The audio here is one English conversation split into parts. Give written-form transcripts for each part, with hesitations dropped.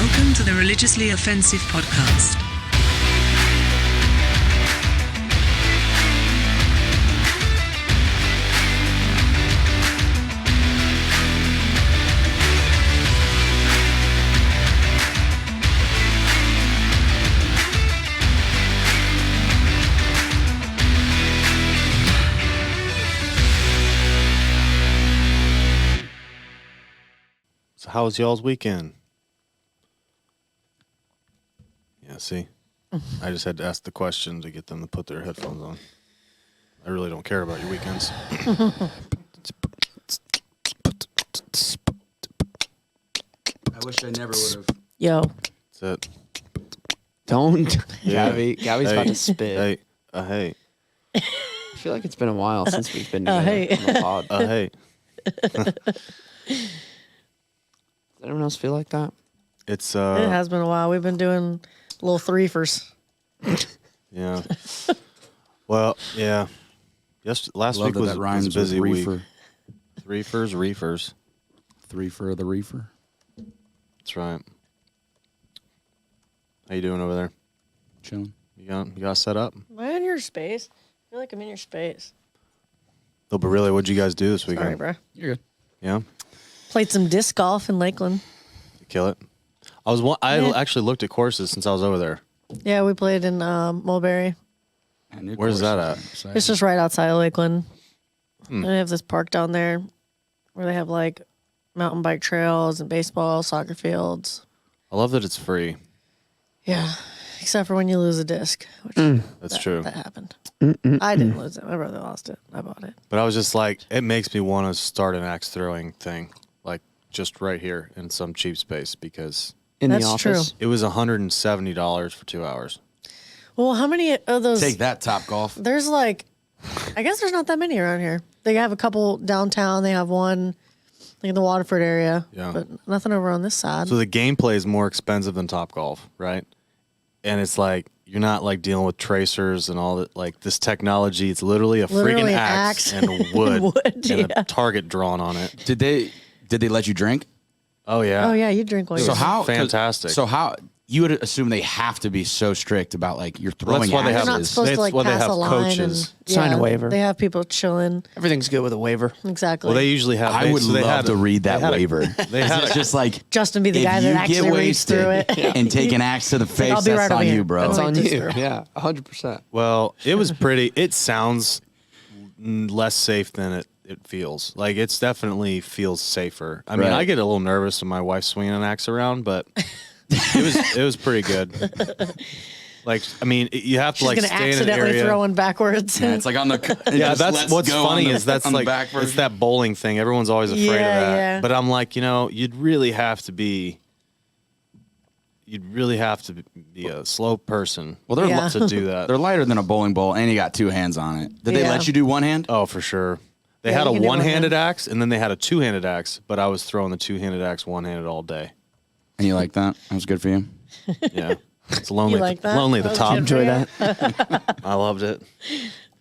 Welcome to the Religiously Offensive Podcast. So how was y'all's weekend? Yeah, see? I just had to ask the question to get them to put their headphones on. I really don't care about your weekends. I wish I never would have. Yo. That's it. Don't. Yeah. Gabby's about to spit. Hey. I feel like it's been a while since we've been together hey. on the pod. Hey. Does anyone else feel like that? It's, It has been a while. We've been doing little threefers. yeah. Well, yeah. Last Love week was that a rhymes with busy week. reefer. Reefers. Three for the reefer. That's right. How you doing over there? Chilling. You got set up? Am I in your space? I feel like I'm in your space. No, but really, what'd you guys do this weekend? Sorry, bro. You're good. Yeah? Played some disc golf in Lakeland. Kill it. I actually looked at courses since I was over there. Yeah, we played in Mulberry. Where's that at? It's just right outside of Lakeland. And they have this park down there where they have like mountain bike trails and baseball, soccer fields. I love that it's free. Yeah, except for when you lose a disc. Which That's true. That happened. I didn't lose it. My brother lost it. I bought it. But I was just like, it makes me want to start an axe throwing thing, like just right here in some cheap space because In That's the office? true. it was $170 for 2 hours. Well, how many of those? Take that, Top Golf. There's like, I guess there's not that many around here. They have a couple downtown. They have one like in the Waterford area. Yeah. But nothing over on this side. So the gameplay is more expensive than Topgolf, right? And it's like you're not like dealing with tracers and all that. Like this technology, it's literally a Literally freaking an axe axe. and wood, Wood, and yeah. a target drawn on it. Did they let you drink? Oh yeah. Oh yeah, you drink while So you're how- fantastic. So how you would assume they have to be so strict about like you're throwing that's why they You're have not axes. supposed That's to like why they pass have a line coaches. and Sign a waiver. They have people chilling. Everything's good with a waiver. Exactly. Well, they usually have. I would so they love had to read that they had a- waiver. They had It's just like Justin be the if guy you that get actually reads wasted through it. and take an axe to the face, I'll be that's right over on here. you, bro. That's Wait, on this you. through. Yeah, 100%. Well, it was pretty. It sounds less safe than it feels. Like it's definitely feels safer. I mean, Right. I get a little nervous when my wife's swinging an axe around, but it was pretty good. Like, I mean, you have to She's like gonna stay in an accidentally area. throw one backwards. Yeah, it's like on the Yeah, that's what's funny is that's on the like back it's version. that bowling thing. Everyone's always afraid of Yeah, that. yeah. But I'm like, you'd really have to be a slow person. Well, they're Yeah. to do that. they're lighter than a bowling ball, and you got two hands on it. Did they Yeah. let you do one hand? Oh, for sure. They Yeah, had a you can do one one-handed hand. axe, and then they had a two-handed axe. But I was throwing the two-handed axe one-handed all day. And you like that? That was good for you. Yeah, it's lonely. You like that? Lonely at the That was top. good for Enjoy you? that. I loved it.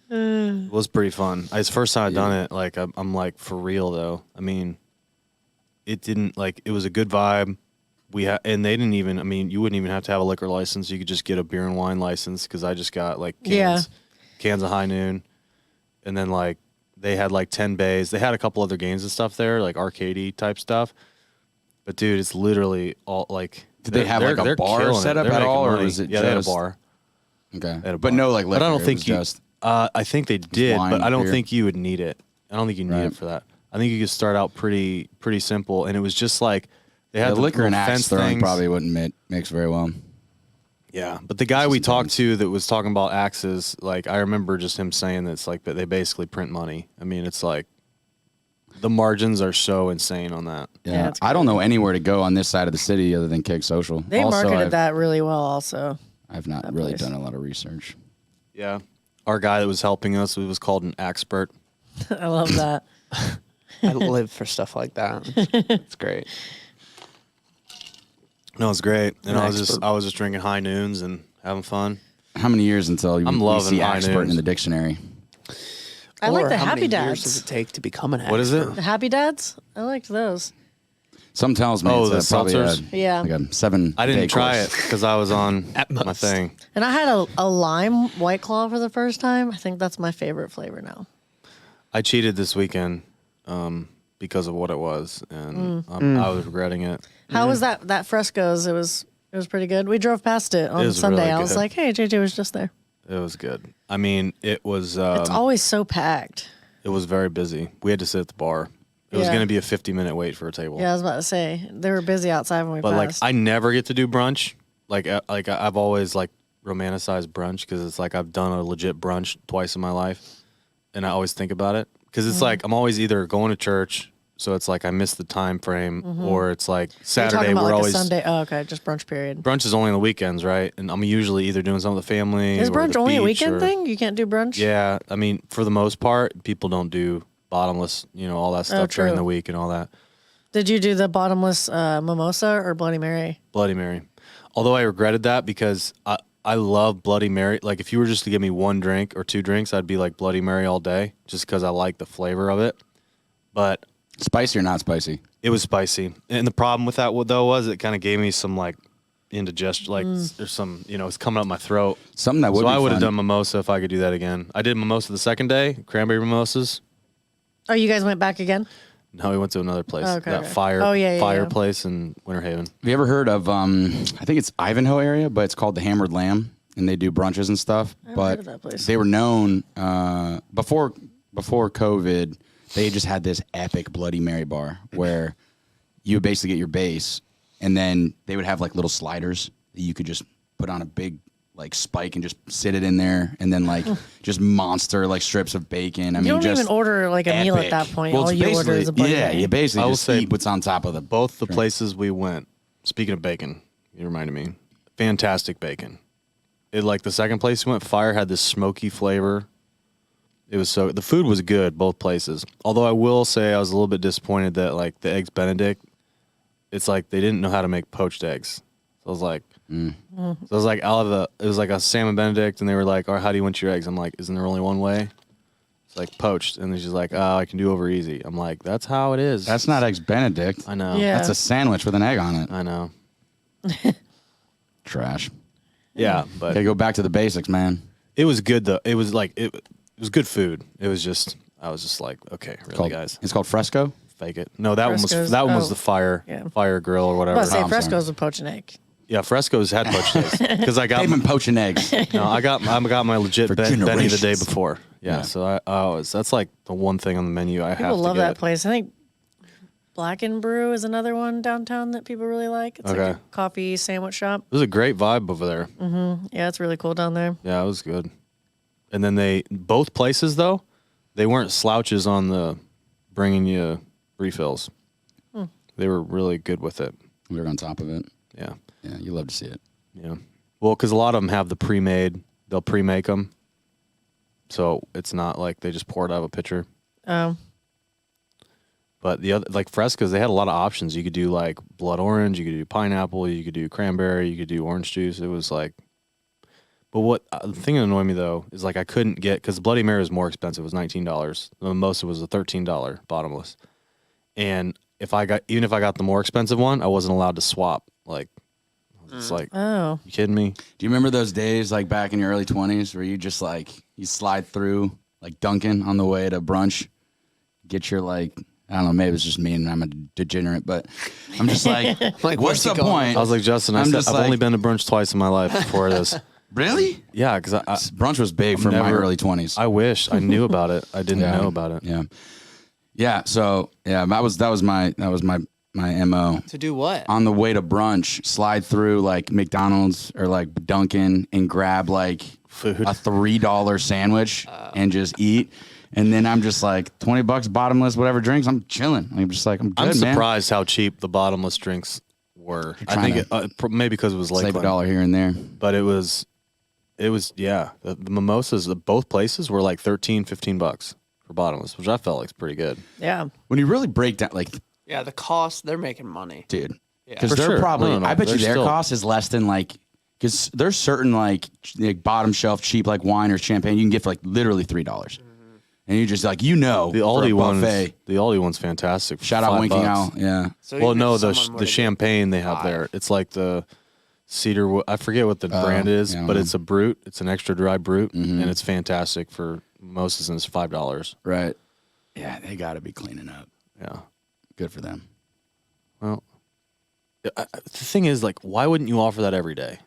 It was pretty fun. It's the first time I've done it. Like I'm like for real though. I mean, it didn't like it was a good vibe. And they didn't even. I mean, you wouldn't even have to have a liquor license. You could just get a beer and wine license because I just got like cans of High Noon, and then like they had like 10 bays. They had a couple other games and stuff there, like arcadey type stuff. But dude, it's literally all like. Did they have like a they're bar killing set it. up They're at all, making or money. was it Yeah, they had a just- bar. Okay, At a but bar. no like liquor. But I don't it think was you. just I think they did, wine, but I don't beer. think you would need it. I don't think you need Right. it for that. I think you could start out pretty simple, and it was just like they had the the liquor and little axe fence throwing things. probably wouldn't mix very well. Yeah, but the guy we talked to that was talking about axes, like I remember just him saying that it's like that they basically print money. I mean, it's like the margins are so insane on that. Yeah, it's I don't know anywhere to go on this side of the city other than Kick Social. They Also, marketed I've, that really well. Also, I've not that really place. done a lot of research. Yeah, our guy that was helping us was called an expert. I love that. I live for stuff like that. It's great. No, it's great, and An I was expert. just drinking High Noons and having fun. How many years until I'm we loving see High expert Noons. in the dictionary? I like Or the how Happy many years does Dads. it take to become an What is expert? it? The Happy Dads. I liked those. Some tells me Oh, it's the probably seltzers? Yeah. like a 7. I didn't day try course. it because I was on At my most. thing. And I had a lime White Claw for the first time. I think that's my favorite flavor now. I cheated this weekend because of what it was, and I was regretting it. How was that Fresco's? It was pretty good. We drove past it on was Sunday. really I was good. like, hey, JJ was just there. It was good. I mean, it was It's always so packed. it was very busy. We had to sit at the bar. It was Yeah. going to be a 50-minute wait for a table. Yeah, I was about to say they were busy outside when we But like, passed. I never get to do brunch. Like I've always like romanticized brunch because it's like I've done a legit brunch twice in my life, and I always think about it because it's like I'm always either going to church, so it's like I miss the time frame, or it's like You're Saturday talking about we're like always a Sunday. Oh, okay, just brunch period. brunch is only on the weekends, right? And I'm usually either doing something with the family. Is or brunch the only a beach weekend or- thing? You can't do brunch? Yeah, I mean, for the most part, people don't do bottomless, all that stuff during true. the week and all that. Did you do the bottomless mimosa or Bloody Mary? Bloody Mary. Although I regretted that because I love Bloody Mary. Like if you were just to give me one drink or two drinks, I'd be like Bloody Mary all day just because I like the flavor of it. But Spicy or not spicy? it was spicy. And the problem with that though was it kind of gave me some like indigestion, like there's some, it's coming up my throat. Something that would So be I would have fun. done mimosa if I could do that again. I did mimosa the second day, cranberry mimosas. Oh, you guys went back again? No, we went to another place. Oh, okay, that okay. fire Oh, yeah, fireplace in Winter Haven. Have you ever heard of, I think it's Ivanhoe area, but it's called the Hammered Lamb, and they do brunches and stuff. never heard But of that place. they were known, before COVID, they just had this epic Bloody Mary bar where you would basically get your base, and then they would have like little sliders that you could just put on a big like spike and just sit it in there, and then like just monster like strips of bacon. I You mean, don't just even order like a meal at epic. that point. Well, All it's you order basically- is a Bloody yeah, Mary. you basically I will just say eat what's on top of the Both the drink. places we went, speaking of bacon, you reminded me, fantastic bacon. It like the second place we went, Fire had this smoky flavor. It was the food was good both places. Although I will say I was a little bit disappointed that like the eggs Benedict, it's like they didn't know how to make poached eggs. So I was like, it was like it was like a salmon Benedict, and they were like, "All right, how do you want your eggs?" I'm like, "Isn't there only one way?" It's like poached, and she's like, "Oh, I can do over easy." I'm like, "That's how it is." That's not eggs Benedict. I know. Yeah. That's a sandwich with an egg on it. I know. Trash. Yeah, but Gotta go back to the basics, man. it was good though. It was like it was good food. It was just I was just like, okay, really, guys, It's called Fresco. fake it. No, that Fresco's- one was oh, the fire yeah. fire grill or I whatever. was about to say I'm Fresco's with poached an egg. Yeah, Fresco's had poached eggs because I got They've been poaching eggs. no, I got my legit For Benny the day generations. before. Yeah, Yeah. so I always that's like the one thing on the menu I have People to love get. that place. I think Black and Brew is another one downtown that people really like. It's like Okay. a coffee sandwich shop. It was a great vibe over there. Yeah, it's really cool down there. Yeah, it was good. And then both places though, they weren't slouches on the bringing you refills. They were really good with it. We were on top of it. Yeah. Yeah, you love to see it. Yeah. Well, because a lot of them have the pre-made. They'll pre-make them. So it's not like they just pour it out of a pitcher. But the other, like Fresco's, they had a lot of options. You could do like blood orange, you could do pineapple, you could do cranberry, you could do orange juice. It was like, but what the thing that annoyed me though is like I couldn't get, because the Bloody Mary was more expensive. It was $19. The mimosa was a $13 bottomless. And even if I got the more expensive one, I wasn't allowed to swap. Like, it's like, Oh. you kidding me? Do you remember those days like back in your early 20s where you just like you slide through like Dunkin' on the way to brunch, get your like, I don't know, maybe it's just me and I'm a degenerate, but I'm just like, Like, what's where's the he going? point? I was like, Justin, I'm I've just only like- been to brunch twice in my life before this. Really? Yeah, because Brunch was big for my never- early 20s. I wish I knew about it. I didn't know about it. Yeah. Yeah. So yeah, that was my MO. To do what? On the way to brunch, slide through like McDonald's or like Dunkin' and grab like Food. a $3 sandwich and just eat. And then I'm just like $20 bottomless, whatever drinks. I'm chilling. I'm just like, I'm good, I'm man. surprised how cheap the bottomless drinks were. I trying think maybe because it was Save Lakeland, $1 here and there. but it was yeah. The mimosas at both places were like $13-15 for bottomless, which I felt like pretty good. Yeah. When you really break down, like, Yeah, the cost, they're making money. dude, Yeah. because For they're sure. probably, No. I bet you They're their still- cost is less than like, because there's certain like bottom shelf cheap like wine or champagne you can get for like literally $3. and you just like, you know, The for a Aldi buffet. the Aldi one's fantastic. for Shout out $5. Winking Owl. Yeah. So Well, even no, if someone were the to champagne they have there. It's like the cedar. I forget what the brand is, yeah, I don't but know. it's a brute. It's an extra dry brute, and it's fantastic for mimosas, and it's $5. Right. Yeah, they got to be cleaning up. Yeah. Good for them. Well, the thing is, like, why wouldn't you offer that every day?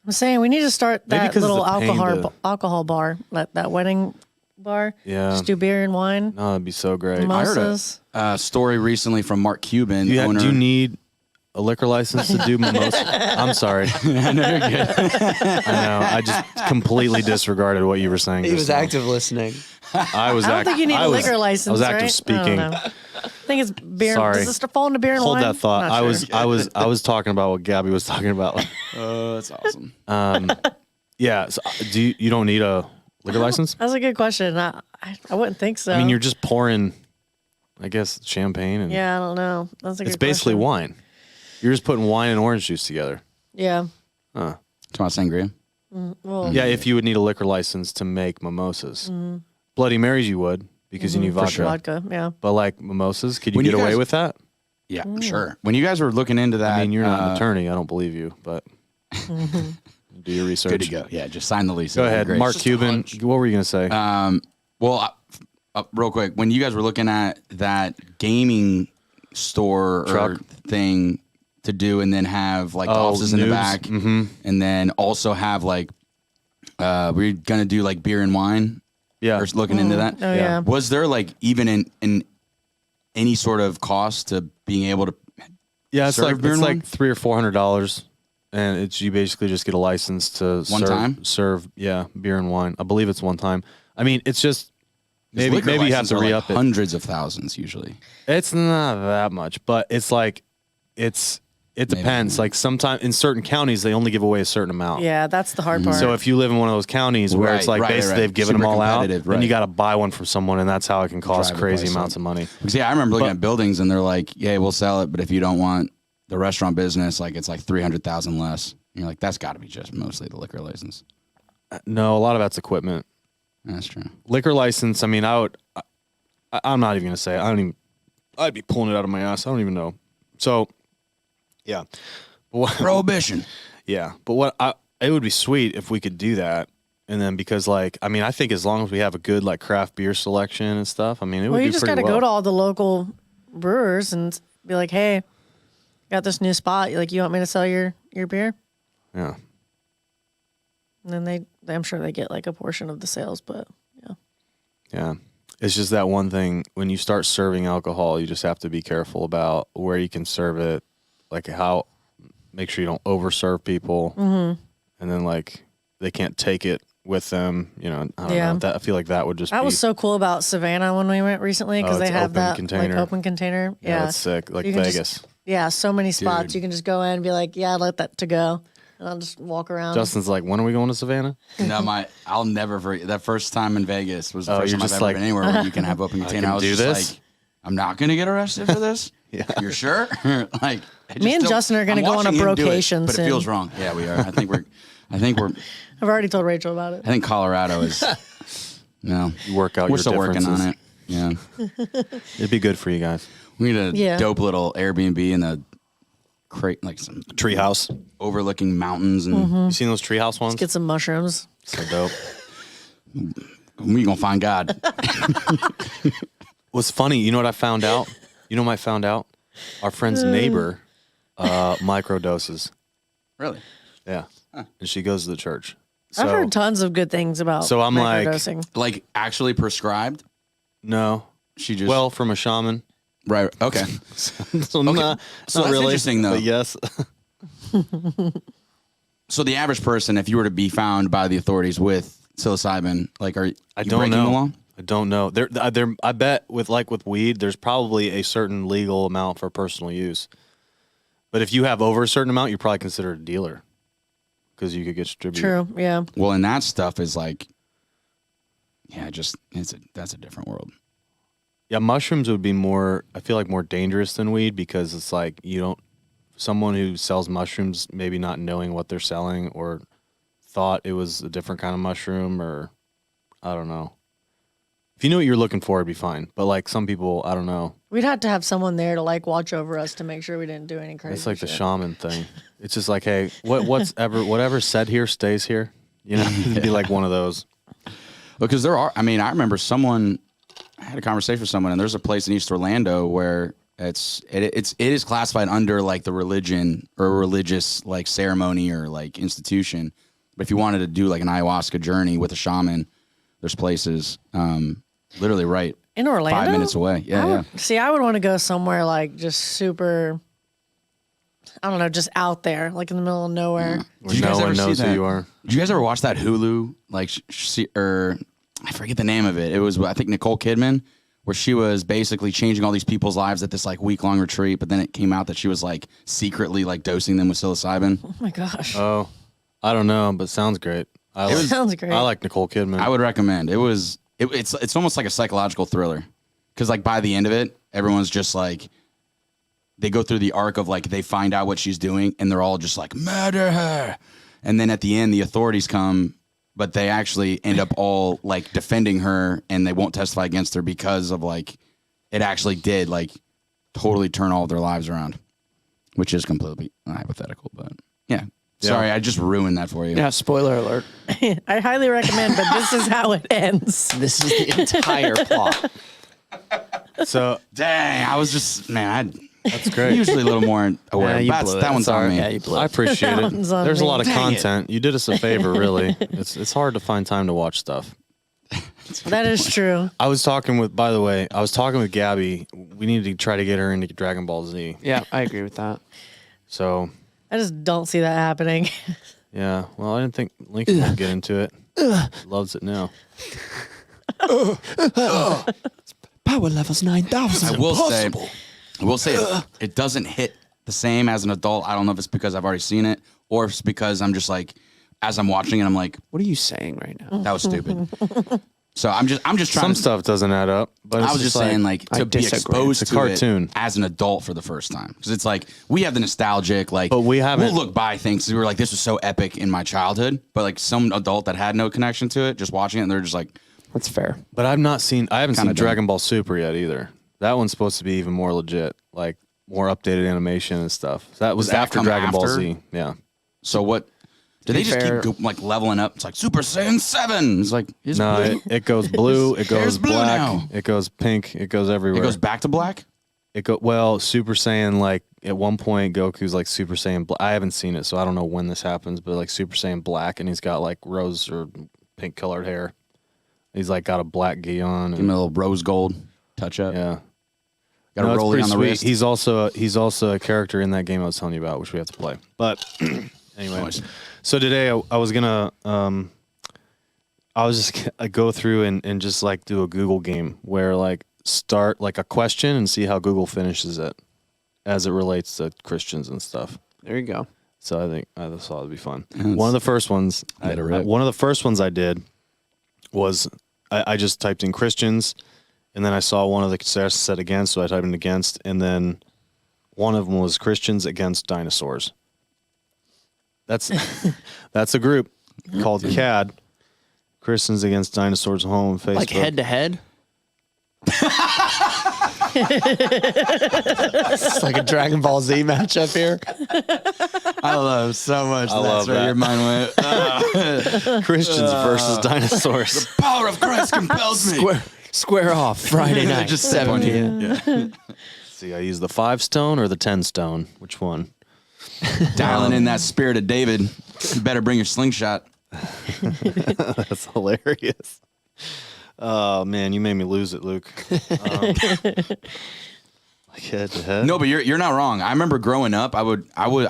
I'm saying we need to start Maybe that 'cause little it's a pain alcohol bar, that wedding bar. Yeah. Just do beer and wine. No, it'd be so great. I heard Mimosas. a story recently from Mark Cuban, owner. Do you need a liquor license to do mimosa? I'm sorry. I know you're good. I know. I just completely disregarded what you were saying. He just was now. active listening. I was. I don't think you need a liquor I license, was active right? speaking. I don't know. I think it's beer. Sorry. Does this fall into beer and Hold wine? that thought. Not sure. I was talking about what Gabby was talking about. That's awesome. Yeah. So you don't need a liquor license? That's a good question. I wouldn't think so. I mean, you're just pouring, I guess, champagne and Yeah, I don't know. That's a good it's basically question. wine. You're just putting wine and orange juice together. Yeah. Talking about sangria. Well, Yeah, if you would need a liquor license to make mimosas. Bloody Marys you would because you need for vodka. sure, vodka. Yeah. But like mimosas, could you When get you away guys- with that? Yeah, sure. When you guys were looking into that, I mean, you're not an attorney. I don't believe you, but do your research. good to go. Yeah, just sign the lease. Go That'd be ahead, great. Mark Cuban. What were you gonna say? Well, real quick, when you guys were looking at that gaming store Truck. or thing to do, and then have like Oh, offices in the noobs. back, and then also have like, we're gonna do like beer and wine. yeah, Or looking into that. Oh, yeah. Was there like even in any sort of cost to being able to? yeah. It's serve like beer and wine? $300 or $400, and it's you basically just get a license to time? serve beer and wine. I believe it's one time. I mean, it's just maybe Liquor you have licenses to are like re-up it. hundreds of thousands usually. It's not that much, but it's like it depends. Like sometimes in certain counties they only give away a certain amount. Yeah, that's the hard part. So if you live in one of those counties where it's Right, like right, basically right. they've given Super them all out, competitive, then you right. got to buy one from someone, and that's how it can cost Drive the crazy price amounts up. of money. Because yeah, I remember looking But- at buildings and they're like, "Yeah, we'll sell it, but if you don't want the restaurant business, like it's like 300,000 less." And you're like, "That's got to be just mostly the liquor license." No, a lot of that's equipment. That's true. Liquor license. I mean, I'm not even gonna say. I'd be pulling it out of my ass. I don't even know. So, yeah. Prohibition. Yeah, but it would be sweet if we could do that, and then because like I mean I think as long as we have a good like craft beer selection and stuff, I mean it would well, do you just pretty got to well. go to all the local brewers and be like, "Hey, got this new spot. Like, you want me to sell your beer?" Yeah, And then I'm sure they get like a portion of the sales, but yeah. yeah. It's just that one thing when you start serving alcohol, you just have to be careful about where you can serve it, like how make sure you don't overserve people, and then like they can't take it with them. You know, I don't Yeah. know. I feel like that would just That be, was so cool about Savannah when we went recently because Oh, they it's have open that container. like open container. yeah, Yeah, that's sick. Like You can Vegas. just- yeah, so many spots Dude. you can just go in and be like, "Yeah, I'd like that to go," and I'll just walk around. Justin's like, when are we going to Savannah? No, I'll never forget that first time in Vegas was the Oh, first you're time I've just ever like, been anywhere where you can have open container. can I was do just this? like, I'm not gonna get arrested for this. Yeah. You're sure? Like it Me just and don't- Justin are gonna I'm go on a watching him do it, brocation but it soon. feels wrong. Yeah, we are. I think we're. I've already told Rachel about it. I think Colorado is. No, You work out we're your still working on differences. it. Yeah, It'd be good for you guys. we need a Yeah. dope little Airbnb in the crate, like some Treehouse. overlooking mountains, and You seen those treehouse ones? Get some mushrooms. So dope. we gonna find God. What's funny, you know what I found out? You know what I found out? Our friend's neighbor microdoses. Really? Yeah. And she goes to the church. So, I've heard tons of good things about So I'm like- microdosing. Like actually prescribed? no. She just Well, from a shaman. right. Okay. So not, So not that's really. interesting, though. But yes. So the average person, if you were to be found by the authorities with psilocybin, like, are you I don't breaking know. the law? I don't know. I bet with weed, there's probably a certain legal amount for personal use. But if you have over a certain amount, you're probably considered a dealer because you could get distributed. True. Yeah. Well, and that stuff is like, yeah, that's a different world. Yeah, mushrooms would be more. I feel like more dangerous than weed because it's like someone who sells mushrooms maybe not knowing what they're selling or thought it was a different kind of mushroom or I don't know. If you knew what you're looking for, it'd be fine. But like some people, I don't know. We'd have to have someone there to like watch over us to make sure we didn't do any crazy It's like shit. the shaman thing. It's just like, hey, whatever's said here stays here. You know, it'd be like one of those. Because there are, I mean, I remember I had a conversation with someone, and there's a place in East Orlando where it is classified under like the religion or religious like ceremony or like institution. But if you wanted to do like an ayahuasca journey with a shaman, there's places literally right In Orlando? 5 minutes away. Yeah. See, I would want to go somewhere like just super, I don't know, just out there, like in the middle of nowhere. Where no one knows who you are. Did you guys ever watch that Hulu? Like, or I forget the name of it. It was, I think, Nicole Kidman, where she was basically changing all these people's lives at this like week-long retreat. But then it came out that she was like secretly like dosing them with psilocybin. Oh my gosh. Oh, I don't know, but sounds great. Sounds great. I like Nicole Kidman. I would recommend. It's almost like a psychological thriller, because like by the end of it, everyone's just like, they go through the arc of like they find out what she's doing, and they're all just like murder her, and then at the end the authorities come, but they actually end up all like defending her, and they won't testify against her because of like it actually did like totally turn all of their lives around, which is completely hypothetical, but yeah. Sorry, I just ruined that for you. Yeah, spoiler alert. I highly recommend, but this is how it ends. This is the entire plot. So Dang, I was just that's great. usually a little more aware. you That's, blew it. that one's That's all on right. me. Yeah, you blew I it. appreciate That it. one's on There's a me. lot of Dang it. content. You did us a favor, really. It's hard to find time to watch stuff. That is true. I was talking with Gabby. We need to try to get her into Dragon Ball Z. Yeah, I agree with that. So, I just don't see that happening. yeah. Well, I didn't think Lincoln would get into it. Loves it now. Power levels 9,000. I will say it doesn't hit the same as an adult. I don't know if it's because I've already seen it or if it's because I'm just like, as I'm watching it, I'm like, What are you saying right now? that was stupid. So I'm just trying Some to, stuff doesn't add up, but I it's was just saying like I to be disagree. exposed It's a to cartoon. it as an adult for the first time. Because it's like, we have the nostalgic, like, But we haven't- we'll look by things. We were like, this was so epic in my childhood. But like some adult that had no connection to it, just watching it, and they're just like, That's fair. But I haven't seen Kinda dumb. Dragon Ball Super yet either. That one's supposed to be even more legit, like more updated animation and stuff. That was Does that after come Dragon Ball after? Z. Yeah. so what? Do be they just fair- keep like leveling up? It's like Super Saiyan 7. It's like, is No, blue- it goes blue, it There's goes blue black, now. it goes pink, it goes everywhere. it goes back to black? Well, Super Saiyan, like at one point Goku's like Super Saiyan black. I haven't seen it, so I don't know when this happens, but like Super Saiyan black, and he's got like rose or pink colored hair. He's like got a black gi on. Give him And, a little rose gold touch up. yeah. Got No, a it's rollie pretty on the sweet. wrist. He's also a character in that game I was telling you about, which we have to play. But anyway, Nice. so today I was gonna I was just gonna go through and just like do a Google game where like start like a question and see how Google finishes it as it relates to Christians and stuff. There you go. So I think I just thought it'd be fun. That's- One of the first ones, Let it rip. one of the first ones I did was I just typed in Christians, and then I saw one of the said against, so I typed in against, and then one of them was Christians against dinosaurs. That's that's a group called CAD, Christians Against Dinosaurs Home on Facebook. Like head to head. It's like a Dragon Ball Z matchup here. I love so much. I love where that. your mind went. Christians versus dinosaurs. Power of Christ compels me. Square off Friday night, Just 7 7 p.m. See, I use the 5 stone or the 10 stone. Which one? Dialing in that spirit of David. You better bring your slingshot. That's hilarious. Oh man, you made me lose it, Luke. Like head to head. No, but you're not wrong. I remember growing up. I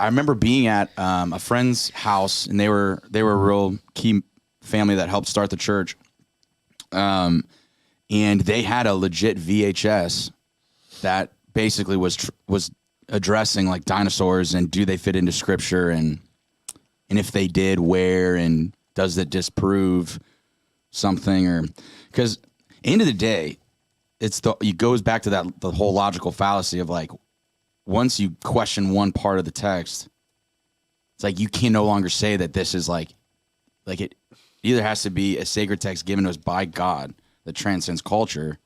remember being at a friend's house, and they were a real key family that helped start the church. And they had a legit VHS that basically was addressing like dinosaurs and do they fit into scripture, and if they did, where, and does it disprove something, or because end of the day, it goes back to the whole logical fallacy of like, once you question one part of the text, it's like you can no longer say that this is like it either has to be a sacred text given to us by God that transcends culture,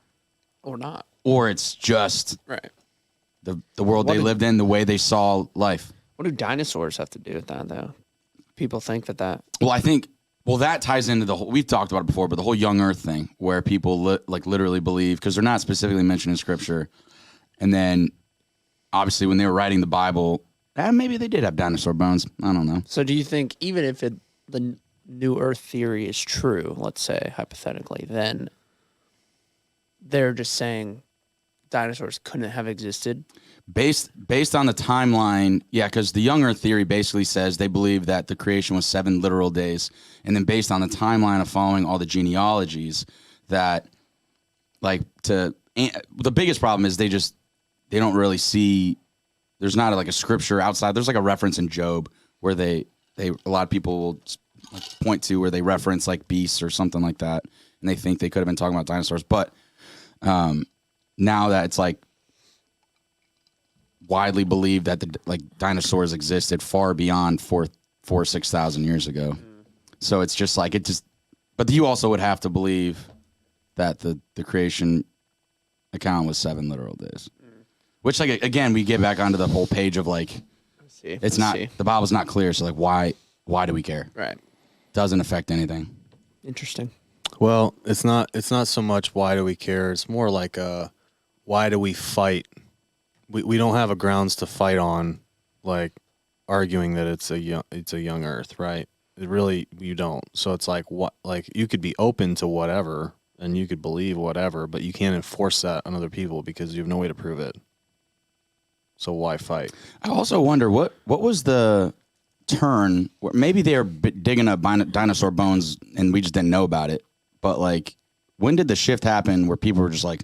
Or not. or it's just Right. the world What they did- lived in, the way they saw life. What do dinosaurs have to do with that, though? People think that. Well, I think that ties into the whole. We've talked about it before, but the whole young Earth thing, where people literally believe because they're not specifically mentioned in Scripture, and then obviously when they were writing the Bible, maybe they did have dinosaur bones. I don't know. So do you think even if the new Earth theory is true, let's say hypothetically, then they're just saying dinosaurs couldn't have existed? Based on the timeline, yeah, because the young Earth theory basically says they believe that the creation was 7 literal days, and then based on the timeline of following all the genealogies, that the biggest problem is they don't really see. There's not like a scripture outside. There's like a reference in Job where a lot of people will point to where they reference like beasts or something like that, and they think they could have been talking about dinosaurs, but now that it's like widely believed that the dinosaurs existed far beyond 6,000 years ago. So it's just like but you also would have to believe that the creation account was 7 literal days. Which again, we get back onto the whole page of the Bible's not clear. So why do we care? Right. Doesn't affect anything. Interesting. Well, it's not so much why do we care. It's more like why do we fight? We don't have a grounds to fight on, like arguing that it's a young Earth, right? You don't. So it's like you could be open to whatever and you could believe whatever, but you can't enforce that on other people because you have no way to prove it. So why fight? I also wonder what was the turn where maybe they were digging up dinosaur bones and we just didn't know about it. But when did the shift happen where people were just like,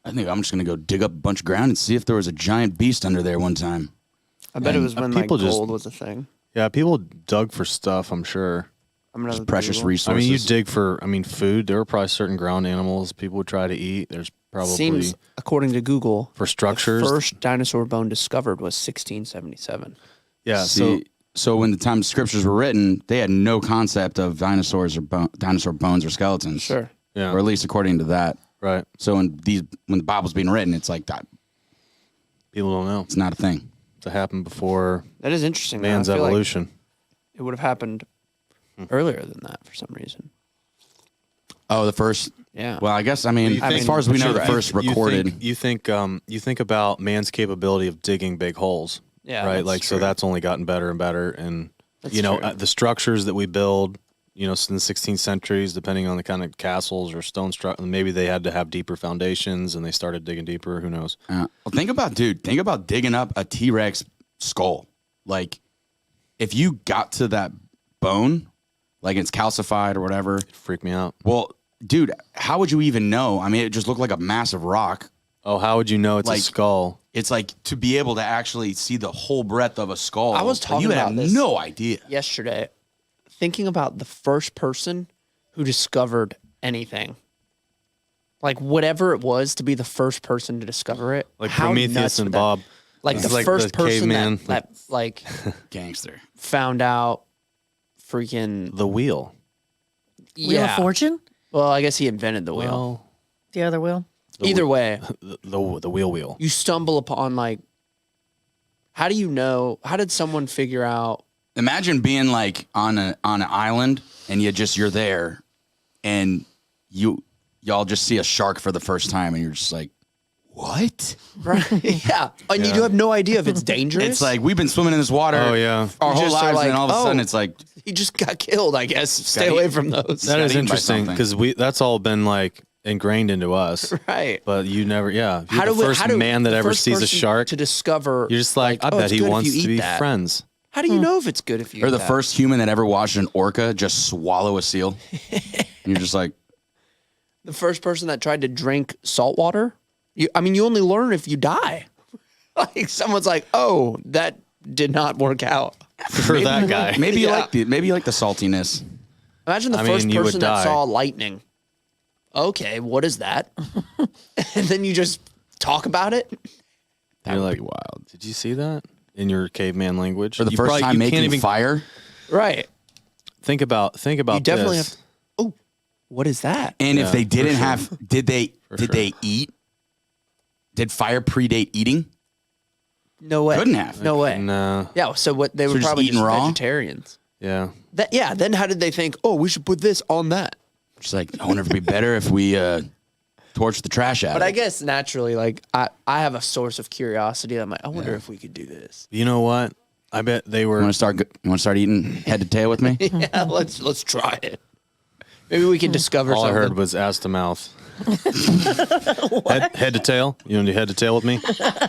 I think I'm just going to go dig up a bunch of ground and see if there was a giant beast under there one time. I bet it was when people gold was a thing. Yeah, people dug for stuff, I'm sure. Just Precious resources. I mean, you dig for, food. There were probably certain ground animals people would try to eat. There's probably... Seems, according to Google, for structures. the first dinosaur bone discovered was 1677. Yeah, so when the time scriptures were written, they had no concept of dinosaurs or dinosaur bones or skeletons. Sure. Yeah. Or at least according to that. Right. So when the Bible's being written, it's like that. People don't know. It's not a thing. It happened before That is interesting. though. man's I feel like evolution. it would have happened earlier than that for some reason. Oh, the first. Yeah. Well, I guess you as think- far as we know, the Sure. first recorded. You think about man's capability of digging big holes. Yeah, Right. that's So true. that's only gotten better and better. And That's true. true. The structures that we build, in the 16th centuries, depending on the kind of castles or stone structure, maybe they had to have deeper foundations and they started digging deeper. Who knows? Well, think about digging up a T-Rex skull. Like, if you got to that bone, like it's calcified or whatever. It freaked me out. Well, dude, how would you even know? I mean, it just looked like a massive rock. Oh, how would you know it's a skull? It's like to be able to actually see the whole breadth of a skull. I was talking you would about have this no idea. yesterday, thinking about the first person who discovered anything. Like whatever it was to be the first person to discover it. Like how Prometheus nuts and would that- Bob. Like It's the like first the person caveman. that like Gangster. found out freaking The wheel. Wheel of Fortune? Well, I guess he invented the wheel. Well, The other wheel? Either way, the wheel. you stumble upon how do you know? How did someone figure out? Imagine being like on an island and you're there and y'all just see a shark for the first time and you're just like, what? Right? Yeah, and you do have no idea if it's dangerous. It's like we've been swimming in this water Oh, yeah. our You whole just are lives like, and all of a sudden oh. it's like he just got killed. I guess stay Got away eaten. from those. That got is eaten by interesting something. because that's all been like ingrained into us. Right. But you never, yeah. You're How the do we- first how do- man that the ever first sees a person shark. to discover? You're just like, I oh, bet it's he good if wants you to eat be that. friends. How do you know if it's good if you or eat the that? first human that ever watched an orca just swallow a seal. And you're just like, The first person that tried to drink salt water? You only learn if you die. Like someone's like, oh, that did not work out. For that guy. maybe you Yeah. like the saltiness. Imagine the I first mean, you would person that die. saw lightning. Okay, what is that? And then you just talk about it. That You're would like, be wild. Did you see that in your caveman language? For the You first probably- time you can't making even fire. Right. think about You definitely this. have. Oh, what is that? And if Yeah, they for didn't sure. have, did they eat? Did fire predate eating? No way. Couldn't have. No way. No. Yeah. So what they were just probably eating just raw? vegetarians. Yeah. Yeah. Then how did they think? Oh, we should put this on that. Just like, I wonder if it'd be better if we torch the trash out. But of I it. guess naturally, like I have a source of curiosity. I'm like, I wonder if we could do this. You know what? I bet they You were. want to start eating head to tail with me? Yeah, let's try it. Maybe we can discover All I something. heard was ass to mouth. head to tail? You want to do head to tail with me?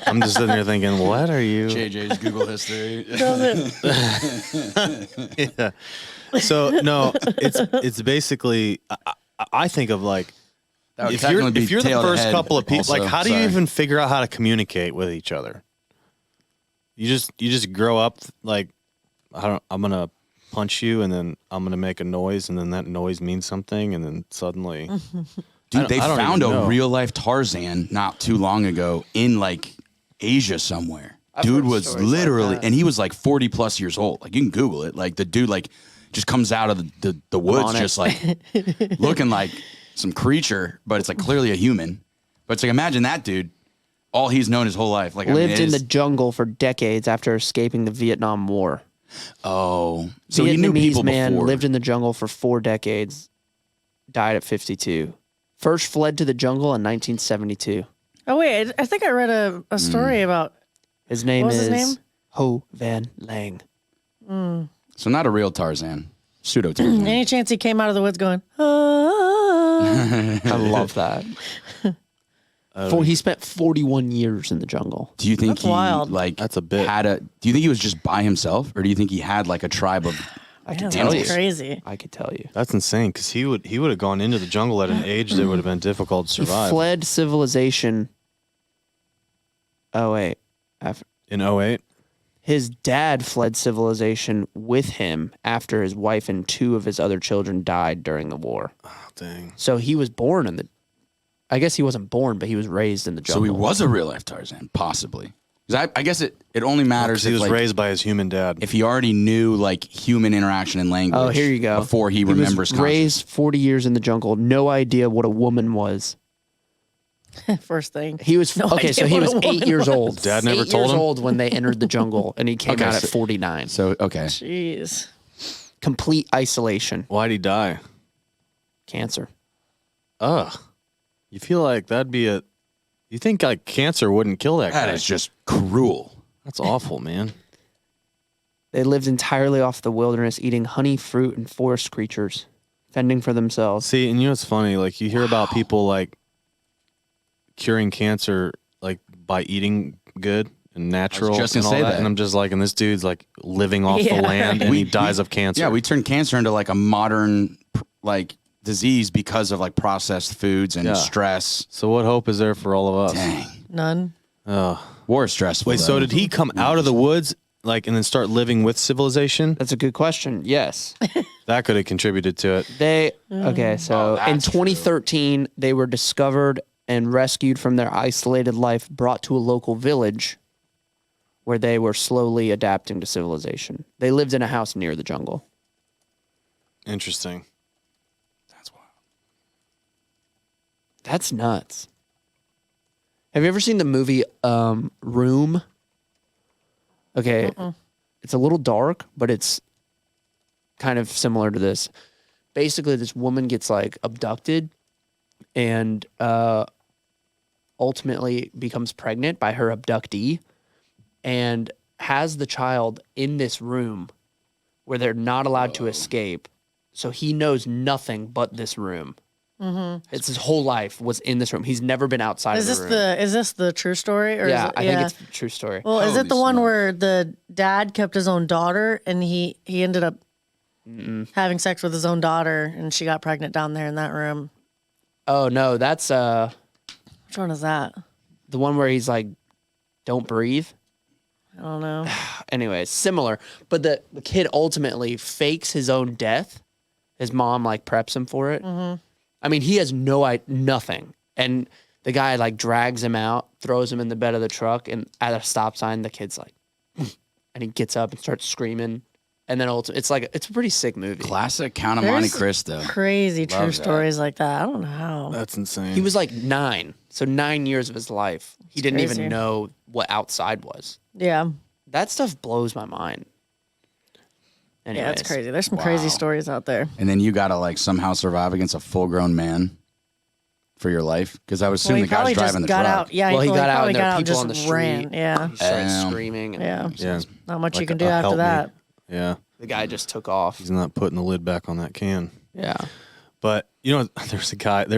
I'm just sitting here thinking, what are you? JJ's Google history. Yeah. So no, it's basically. I think of like That would if technically you're be if you're the tail to first head couple of people, also. like how do you Sorry. even figure out how to communicate with each other? You just grow up like I'm gonna punch you and then I'm gonna make a noise and then that noise means something and then suddenly. Dude, they I don't found a even know. real life Tarzan not too long ago in like Asia somewhere. I've Dude heard was stories like literally, that. and he was like 40 plus years old. Like you can Google it. Like the dude like just comes out of the woods on it. just like looking like some creature, but it's like clearly a human. But it's like imagine that dude. All he's known his whole life. Like I mean, Lived it in the is- jungle for decades after escaping the Vietnam War. oh, so he knew Vietnamese people man before. lived in the jungle for 4 decades. Died at 52. First fled to the jungle in 1972. Oh wait, I think I read a story about. His name What was is his name? Ho Van Lang. So not a real Tarzan, pseudo Tarzan. Any chance he came out of the woods going? Ah. I love that. He spent 41 years in the jungle. Do you think That's he wild. like That's a bit. Do you think he was just by himself, or do you think he had like a tribe of? I Yeah, can tell you. that's crazy. I could tell you. That's insane because he would have gone into the jungle at an age that would have been difficult to He survive. fled civilization. Oh wait, In 08? his dad fled civilization with him after his wife and 2 of his other children died during the war. Oh, dang. So he was born in the. I guess he wasn't born, but he was raised in the So jungle. he was a real life Tarzan, possibly. Because I guess it only matters Because he if, was like, raised by his human dad. if he already knew like human interaction and language. Oh, here you go. Before he was remembers. raised 40 years in the jungle, no idea what a woman was. First thing. He was No okay. idea So he what was a 8 woman years was. old. His dad never 8 told years him? old when they entered the jungle, and he came Okay, out at so- 49. So okay. Jeez. Complete isolation, Why'd he die? cancer. Ugh. You feel like that'd be a. You think like cancer wouldn't kill that guy? That is just cruel. That's awful, man. They lived entirely off the wilderness, eating honey, fruit, and forest creatures, fending for themselves. See, and you know what's funny? Like you hear about people like curing cancer like by eating good and natural just and gonna all say that. that. And I'm just like, and this dude's like living off the Yeah, land and We- he dies of cancer. Yeah, we turned cancer into like a modern like disease because of like processed foods and Yeah. stress. So what hope is there for all of us? Dang. None. Ugh. War is stressful. Wait, so though. did he come out of the woods like and then start living with civilization? That's a good question. Yes. That could have contributed to it. They okay, so in that's true. 2013 they were discovered and rescued from their isolated life, brought to a local village where they were slowly adapting to civilization. They lived in a house near the jungle. Interesting. That's wild. That's nuts. Have you ever seen the movie Room? Okay. It's a little dark, but it's kind of similar to this. Basically, this woman gets like abducted and ultimately becomes pregnant by her abductee and has the child in this room where they're not allowed to escape. So he knows nothing but this room. It's his whole life was in this room. He's never been outside Is of this the room. is this the true story? Or Yeah, is it, I think it's a true story. Well, is it Holy the one smokes. where the dad kept his own daughter and he ended up having sex with his own daughter and she got pregnant down there in that room? Oh no, that's Which one is that? the one where he's like, "Don't breathe." I don't know. Anyway, similar, but the kid ultimately fakes his own death. His mom like preps him for it. I mean, he has nothing, and the guy like drags him out, throws him in the bed of the truck, and at a stop sign, the kid's like, and he gets up and starts screaming, And then it's a pretty sick movie. Classic Count of Monte There's Cristo. Crazy Love true that. stories like that. I don't know how. That's insane. He was like 9, so 9 years of his life he didn't crazy. even know what outside was. Yeah. That stuff blows my mind. Anyways, Yeah, it's crazy. There's some crazy stories out there. And then you gotta like somehow survive against a full-grown man for your life, because I would assume Well, the he guy's probably driving just the got truck. out. Yeah, Well, he got out probably and there got are out, people just on the street. ran. Yeah. He started Damn. screaming, and Yeah. yeah. Not much you Like can do a after help me. that. Yeah. the guy just took off. He's not putting the lid back on that can. Yeah. But you know, there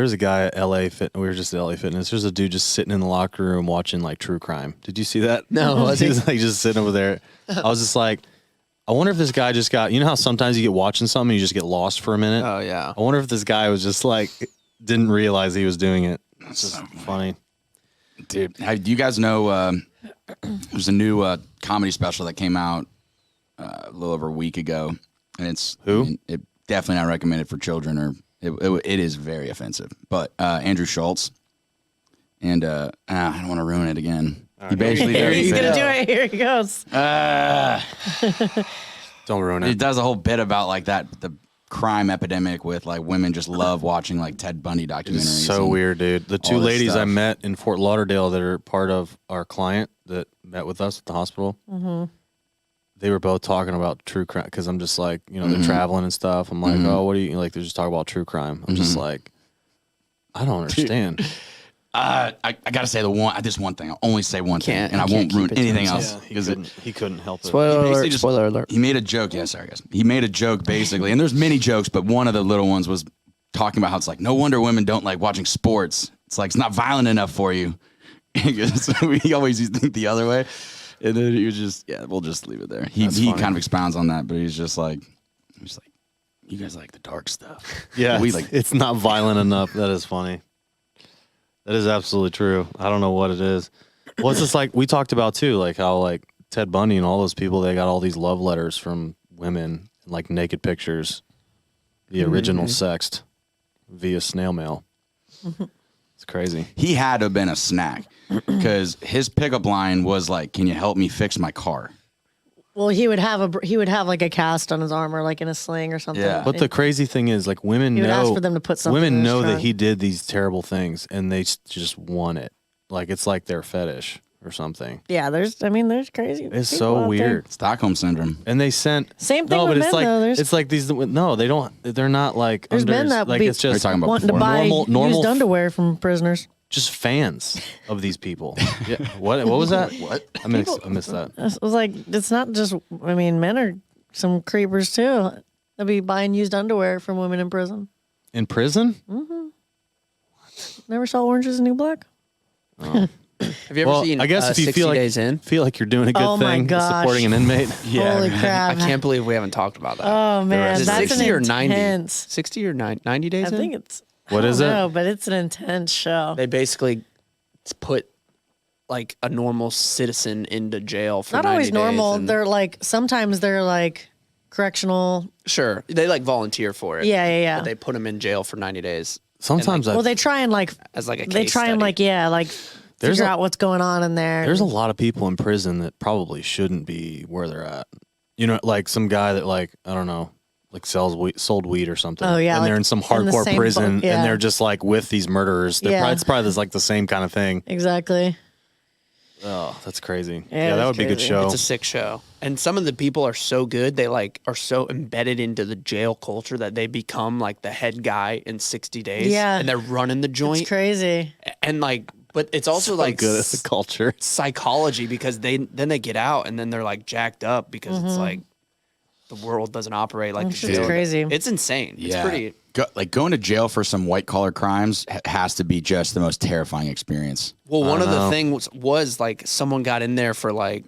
was a guy at LA Fit. We were just at LA Fitness. There's a dude just sitting in the locker room watching like true crime. Did you see that? No, was he he? was like just sitting over there. I was just like, I wonder if this guy just got. You know how sometimes you get watching something and you just get lost for a minute. Oh yeah. I wonder if this guy was just like didn't realize he was doing it. It's just funny. Dude, do you guys know there's a new comedy special that came out a little over a week ago, and it's Who? I mean, it definitely not recommended for children, or it is very offensive. But Andrew Schultz, and I don't want to ruin it again. He basically Here does he's a gonna bit- do it. Here he goes. Don't ruin It it. does a whole bit about like the crime epidemic with like women just love watching like Ted Bundy documentaries. It's so and- weird, dude. The two all this ladies I stuff. met in Fort Lauderdale that are part of our client that met with us at the hospital. They were both talking about true crime because I'm just like, you know, they're traveling and stuff. I'm like, oh, what do you like? They're just talking about true crime. I'm just like, I don't understand. I gotta say this one thing. I'll only say one thing, Can't- and I he can't won't keep ruin it to anything himself. else because He couldn't help it. Spoiler basically alert. just- Spoiler alert. he made a joke. Yeah, sorry guys. He made a joke basically, and there's many jokes, but one of the little ones was talking about how it's like no wonder women don't like watching sports. It's like it's not violent enough for you. So we always used to think the other way, and then he was just we'll just leave it there. He funny. kind of expounds on that, but he's just like you guys like the dark stuff. Yeah, we it's, like it's not violent enough. That is funny. That is absolutely true. I don't know what it is. Well, it's just like we talked about too, like how like Ted Bundy and all those people, they got all these love letters from women, like naked pictures, the original sext via snail mail. It's crazy. he had to have been a snack because his pickup line was like, "Can you help me fix my car?" Well, he would have like a cast on his arm or like in a sling or something. Yeah. But the crazy thing is, like women He would know ask for them to put something in women his know that trunk. he did these terrible things, and they just want it. Like it's like their fetish or something. Yeah, there's crazy. It's people so out there. weird. Stockholm syndrome. And they sent Same thing no, with but it's men, like though. There's- it's like these. No, they don't. They're not like There's under. men that like be it's just talking about wanting to before. buy Normal used f- underwear from prisoners. just fans of these people. Yeah. What was that? What? I missed that. It was like it's not just. I mean, men are some creepers too. They'll be buying used underwear from women in prison. In prison? Never saw Orange Is the New Black? Have you ever Well, seen I guess if you 60 feel like Days In? feel like you're doing a good Oh my thing gosh. supporting an inmate. Holy crap! I can't believe we haven't talked about that. Oh man, Is it that's 60 an or 90? intense. 60 or 90 days I in? think it's. What is it? No, but it's an intense show. They basically put like a normal citizen into jail for Not 90 always days normal. and- They're like sometimes they're like correctional. Sure. They like volunteer for it. Yeah. But they put them in jail for 90 days Sometimes Well, they try and like as like a case they try and study. like There's figure a- out what's going on in there. there's a lot of people in prison that probably shouldn't be where they're at. You know, like some guy that like I don't know, like sold weed or something. Oh, yeah, and they're like in some in the hardcore same prison, boat, yeah. and they're just like with these murderers. Yeah. It's probably like the same kind of thing. Exactly. Oh, that's crazy. Yeah, that that's would be a good crazy. show. It's a sick show. And some of the people are so good, they like are so embedded into the jail culture that they become like the head guy in 60 days. Yeah. And they're running the joint. It's crazy. And like, but it's also So like good at the culture. psychology because they get out and then they're like jacked up because it's like the world doesn't operate like It's the just jail. crazy. It's insane. It's pretty. Going to jail for some white collar crimes has to be just the most terrifying experience. Well, one of know. the things was like someone got in there for like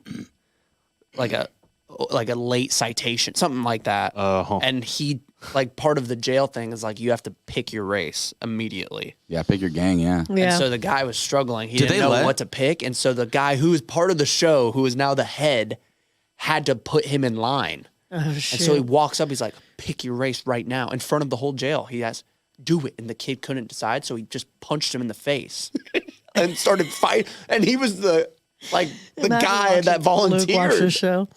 a late citation, something like that. Oh. And he like part of the jail thing is like you have to pick your race immediately. Yeah, pick your gang. Yeah. Yeah. And so the guy was struggling. He Did didn't they know let- what to pick. And so the guy who was part of the show, who is now the head, had to put him in line. Oh shit. And so he walks up, he's like, pick your race right now in front of the whole jail. He has, do it. And the kid couldn't decide. So he just punched him in the face and started fighting. And he was the Like the Imagine guy that watching Luke watch volunteered. this show.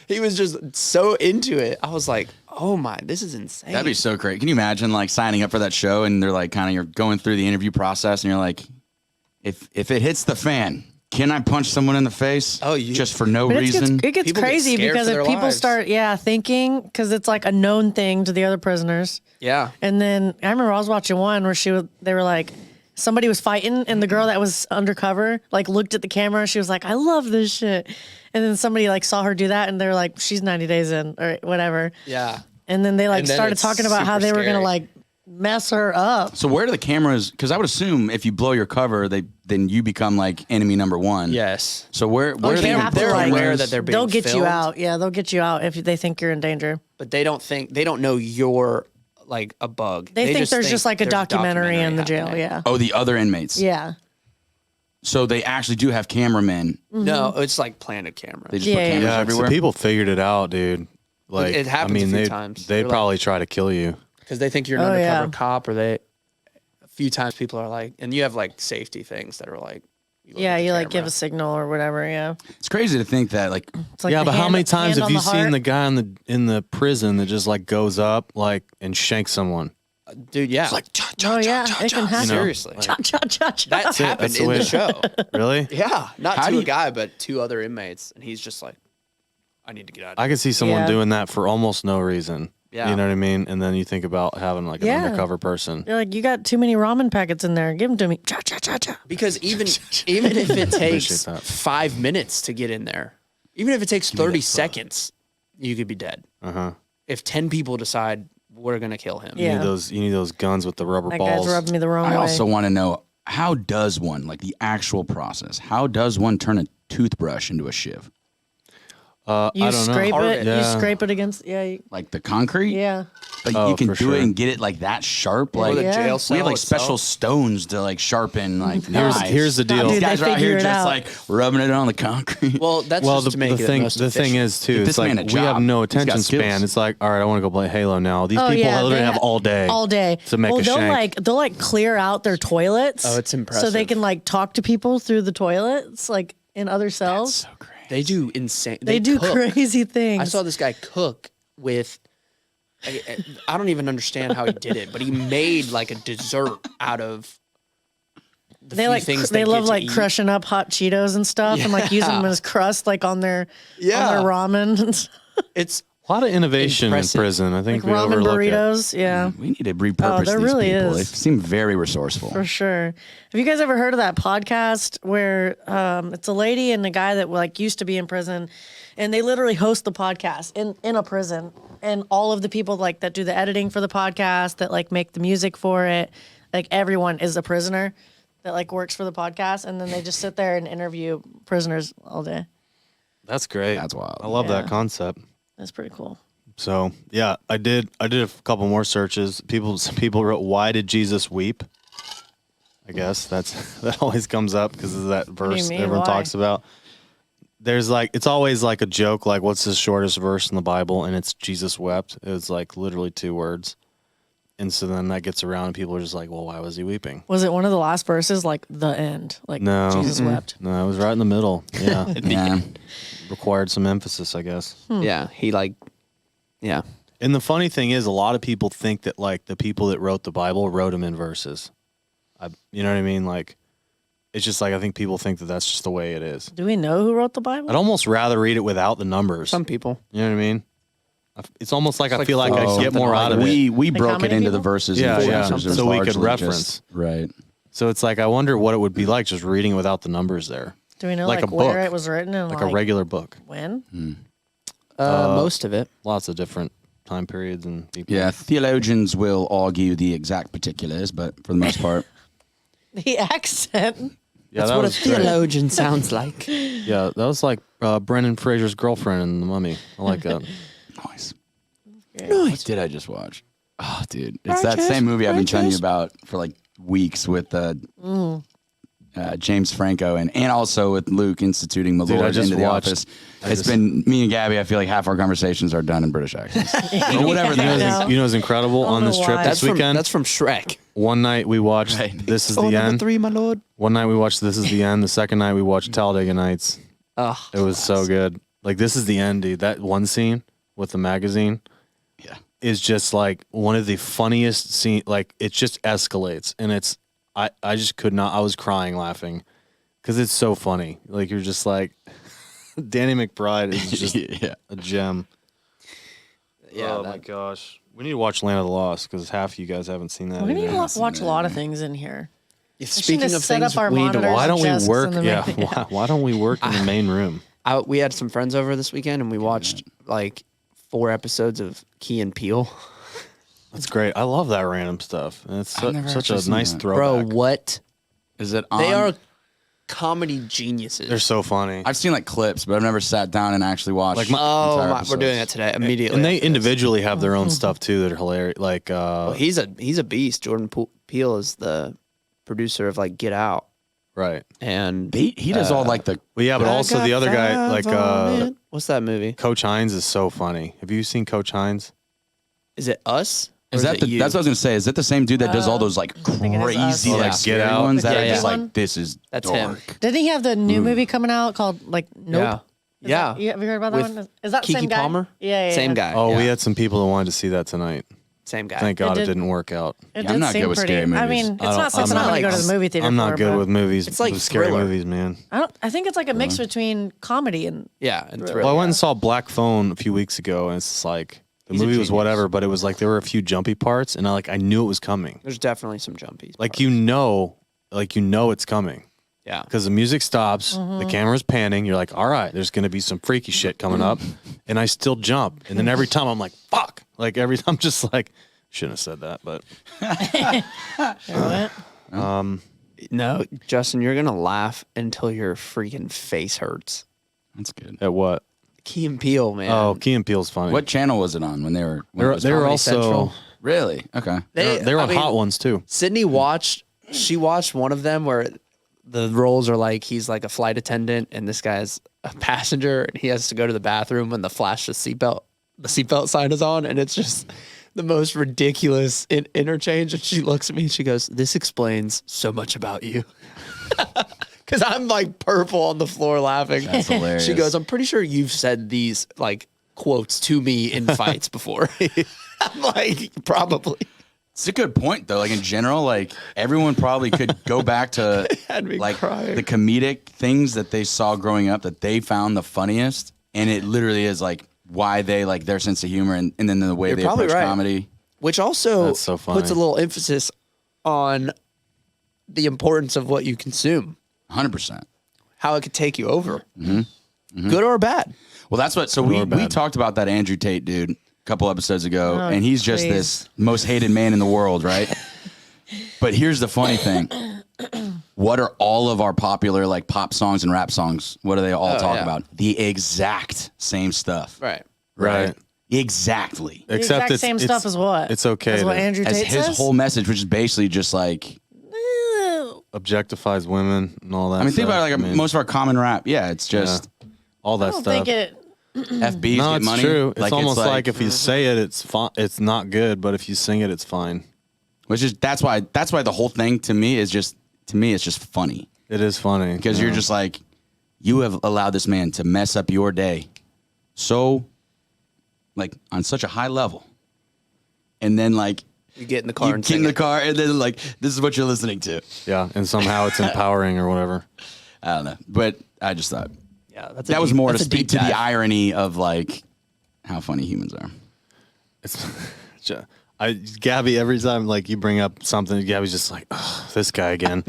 He was just so into it. I was like, oh my, this is insane. That'd be so great. Can you imagine like signing up for that show and they're like kind of you're going through the interview process and you're like, if it hits the fan, can I punch someone in the face? Oh, just for no But reason? it gets People get crazy scared because for if their people lives. start, thinking, because it's like a known thing to the other prisoners. Yeah. And then I remember I was watching one where they were like, somebody was fighting and the girl that was undercover like looked at the camera and she was like, I love this shit. And then somebody like saw her do that and they're like, she's 90 days in or whatever. Yeah. And then they like And then started it's talking about how super they were going to scary. like mess her up. So where do the cameras? Because I would assume if you blow your cover, then you become like enemy number one. Yes. So where Oh, are they the have to, they're like- aware that they're being They'll get you filmed, out. Yeah, they'll get you out if they think you're in danger. but they don't know you're like a bug. They think there's just like a there's documentary in the jail. happening. Yeah. Oh, the other inmates. Yeah. So they actually do have cameramen. No, it's like planted cameras. They just Yeah, put yeah. cameras Yeah, everywhere. so people figured it out, dude. Like It happens I mean, a few they times. they'd They're probably try to kill you. Because they think you're an Oh, undercover yeah. cop, or a few times people are like, and you have like safety things that are like, look Yeah, at the you like give camera. a signal or whatever. Yeah. It's crazy to think that like It's like Yeah, the but how hand- many times hand have on you the seen heart. the guy in the prison that just like goes up like and shanks someone? Dude, yeah, Oh yeah, it can happen. seriously, Cha cha cha cha. that's happened That's the in way- the show. Really? Yeah, not How to do a you- guy, but two other inmates, and he's just like, I need to get out of I here. could see someone Yeah. doing that for almost no reason. Yeah. You know what I mean? And then you think about having like an Yeah. undercover person. They're like, you got too many ramen packets in there. Give them to me. Cha cha cha cha. Because even if it takes that. 5 minutes to get in there, even if it takes 30 seconds, you could be dead. Uh-huh. If 10 people decide we're gonna kill him. Yeah. You need those guns with the rubber That balls. guy's rubbed me the wrong I way. also want to know how does one like the actual process? How does one turn a toothbrush into a shiv? you I don't scrape know. it. Yeah. You scrape it against. Yeah. Like the concrete? Yeah. But Oh, you can for do it sure. and get it like that sharp. Or Like the Yeah. jail we cell have like itself. special stones to like sharpen like knives. Here's the deal. These Dude, guys they are out here figure it just out. like rubbing it on the concrete. Well, that's Well, just to make it most the thing efficient. is too. Give It's this like man a we have job. no He's got attention skills. span. It's like, all right, I want to go play Halo now. These Oh, people yeah, literally they have all day. All day to make well, a they'll shank. like clear out their toilets. Oh, it's So they impressive. can like talk to people through the toilets, like in other cells. so great. They do insane. They do cook. crazy things. I saw this guy cook with. I don't even understand how he did it, but he made like a dessert out of. The They few like things they get love to like eat. crushing up hot Cheetos and stuff and like using Yeah. them as crust like on their Yeah. ramen and stuff. It's A lot of innovation Impressive. in prison. I like think we ramen overlook it. burritos. Yeah. We need to repurpose there these really people. is. They seem very resourceful. For sure. Have you guys ever heard of that podcast where it's a lady and a guy that like used to be in prison, and they literally host the podcast in a prison, and all of the people like that do the editing for the podcast, that like make the music for it, like everyone is a prisoner that like works for the podcast, and then they just sit there and interview prisoners all day. That's great. That's wild. I love that Yeah. concept. That's pretty cool. So yeah, I did a couple more searches. Some people wrote, "Why did Jesus weep?" I guess that always comes up because of that do you verse mean? everyone Why? talks about. There's like, it's always like a joke, like what's the shortest verse in the Bible, and it's Jesus wept. It was like literally 2 words, and so then that gets around, and people are just like, well, why was he weeping? Was it one of the last verses, like the end, like No. Jesus wept? No, it was right in the middle. Yeah, Yeah. required some emphasis, I guess. yeah. He like, yeah. And the funny thing is, a lot of people think that like the people that wrote the Bible wrote them in verses. You know what I mean? Like, it's just like I think people think that that's just the way it is. Do we know who wrote the Bible? I'd almost rather read it without the numbers. Some people. You know what I mean? It's almost like I like feel like I flow. get more out of we it. we Like broke how it many into the people? verses. Yeah, and yeah. chapters. So we could Largely reference. right. So it's like I wonder what it would be like just reading without the numbers there, Do we know like like, a where book. it was written and like like a regular book. when? Most of it. Lots of different time periods and people. Yeah, theologians will argue the exact particulars, but for the most part, The accent. Yeah, That's that what a was great. theologian sounds like. Yeah, that was like Brendan Fraser's girlfriend in The Mummy. I like that. nice. Great. What did I just watch? Oh, dude, it's that same movie I've been telling you about for like weeks with and James Franco and also with Luke instituting Dude, I Malort just into the watched- office. It's been me and Gabby. I feel like half our conversations are done in British accents. Or whatever I that know. is. You know what's incredible I don't on this know trip why. this weekend? That's from Shrek. One night we watched Right. This Is Oh, the number End. 3, my lord. One night we watched This Is the End. The second night we watched Talladega Nights. Oh, It was so good. Like, This Is the End, dude. That one scene with the magazine Yeah. is just like one of the funniest scene. Like, it just escalates, and it's I just could not. I was crying laughing because it's so funny. Like, you're just like Danny McBride is just Yeah. a gem. yeah. Oh my gosh, we need to watch Land of the Lost because half of you guys haven't seen that. We need either. to watch a lot of things in here. Speaking just of set things up our we need to monitors. watch, Why don't Desks we work? in the Yeah, main- why don't we work in the main room? we had some friends over this weekend and we watched like 4 episodes of Key and Peele. That's great. I love that random stuff. And it's I've never such actually a seen nice that. Bro, throwback. what? Is it on? They are comedy geniuses. They're so funny. I've seen like clips, but I've never sat down and actually watched. Like entire we're doing it episodes. today immediately. And they after this. individually have their own stuff too that are hilarious. Like Well, he's a beast. Jordan Peele is the producer of like Get Out, right. and He does all like the. Well, yeah, but also the other guy, like what's that movie? Coach Hines, is so funny. Have you seen Coach Hines? Is it Us? Or Is that it the? you? That's what I was gonna say. Is that the same dude that does all those like think it is Us. crazy Yeah. like Get scary Out. ones that Yeah, are yeah. just One? like this is That's dark. him. Didn't he have the new movie coming out called like Nope? Yeah, yeah. Have you heard about that With one? Is that the Keke same guy? Palmer? Yeah, Same yeah. guy. Oh, yeah. we had some people that wanted to see that tonight. Same guy. Thank God it did- didn't work out. It Yeah, I'm did not seem good with pretty. scary I movies. mean, it's I don't- not something I'm I'm not going to go like- to the movie theater I'm not for, good but with movies. It's like with scary Thriller. movies, man. I think it's like a mix between comedy and Yeah, and Well, I Thriller. went and saw Black Phone a few weeks ago, and it's like the He's a movie was genius. whatever, but it was like there were a few jumpy parts, and I knew it was coming. There's definitely some jumpies. Like parts. you know it's coming. Yeah. Because the music stops, the camera's panning. You're like, all right, there's going to be some freaky shit coming up. And I still jump. And then every time I'm like, fuck. Like every time I'm just like, shouldn't have said that. But No, Justin, you're gonna laugh until your freaking face hurts. That's good. at what? Key and Peele, man. Oh, Key and Peele's funny. What channel was it on when they were? They When it were, was they were Comedy also, Central? Really? Okay. they were I on mean, Hot Ones too. Sydney watched. She watched one of them where the roles are like he's like a flight attendant and this guy's a passenger and he has to go to the bathroom when the seatbelt sign is on, and it's just the most ridiculous interchange. And she looks at me and she goes, "This explains so much about you." Because I'm like purple on the floor laughing. That's hilarious. She goes, "I'm pretty sure you've said these like quotes to me in fights before." I'm like, probably. It's a good point though. Like in general, like everyone probably could go back to Had me like crying. the comedic things that they saw growing up that they found the funniest, and it literally is like why they like their sense of humor and then the way You're they probably approach right. comedy. Which also That's so funny. puts a little emphasis on the importance of what you consume, 100%. how it could take you over, Mm-hmm. good or bad. Well, that's what. So Good we or bad. talked about that Andrew Tate dude a couple episodes ago, Oh, and he's just please. this most hated man in the world, right? But here's the funny thing: what are all of our popular like pop songs and rap songs? What do they all talk yeah. about? The exact same stuff, Right. Right. Exactly. the Except exact it's, same it's, stuff as what? It's okay As what to Andrew As Tate his says? whole message, which is basically just like, objectifies women and all that. I mean, think stuff. about it, like most of our common rap. Yeah, it's just all that I don't stuff. think it. FBs No, get it's money. true. It's Like, almost like if you say it, it's fine. It's not good, but if you sing it, it's fine. which is that's why the whole thing to me is just it's just funny. It is funny Because you're just like, you have allowed this man to mess up your day so, like, on such a high level. And then, like, You get in the car you and get in sing the it. car, and then, like, this is what you're listening to. yeah, and somehow it's empowering or whatever. I don't know. But I just thought Yeah, that's that was more to that's a speak deep to the dive. irony of, like, how funny humans are. It's Gabby, every time like you bring up something, Gabby's just like, oh, this guy again.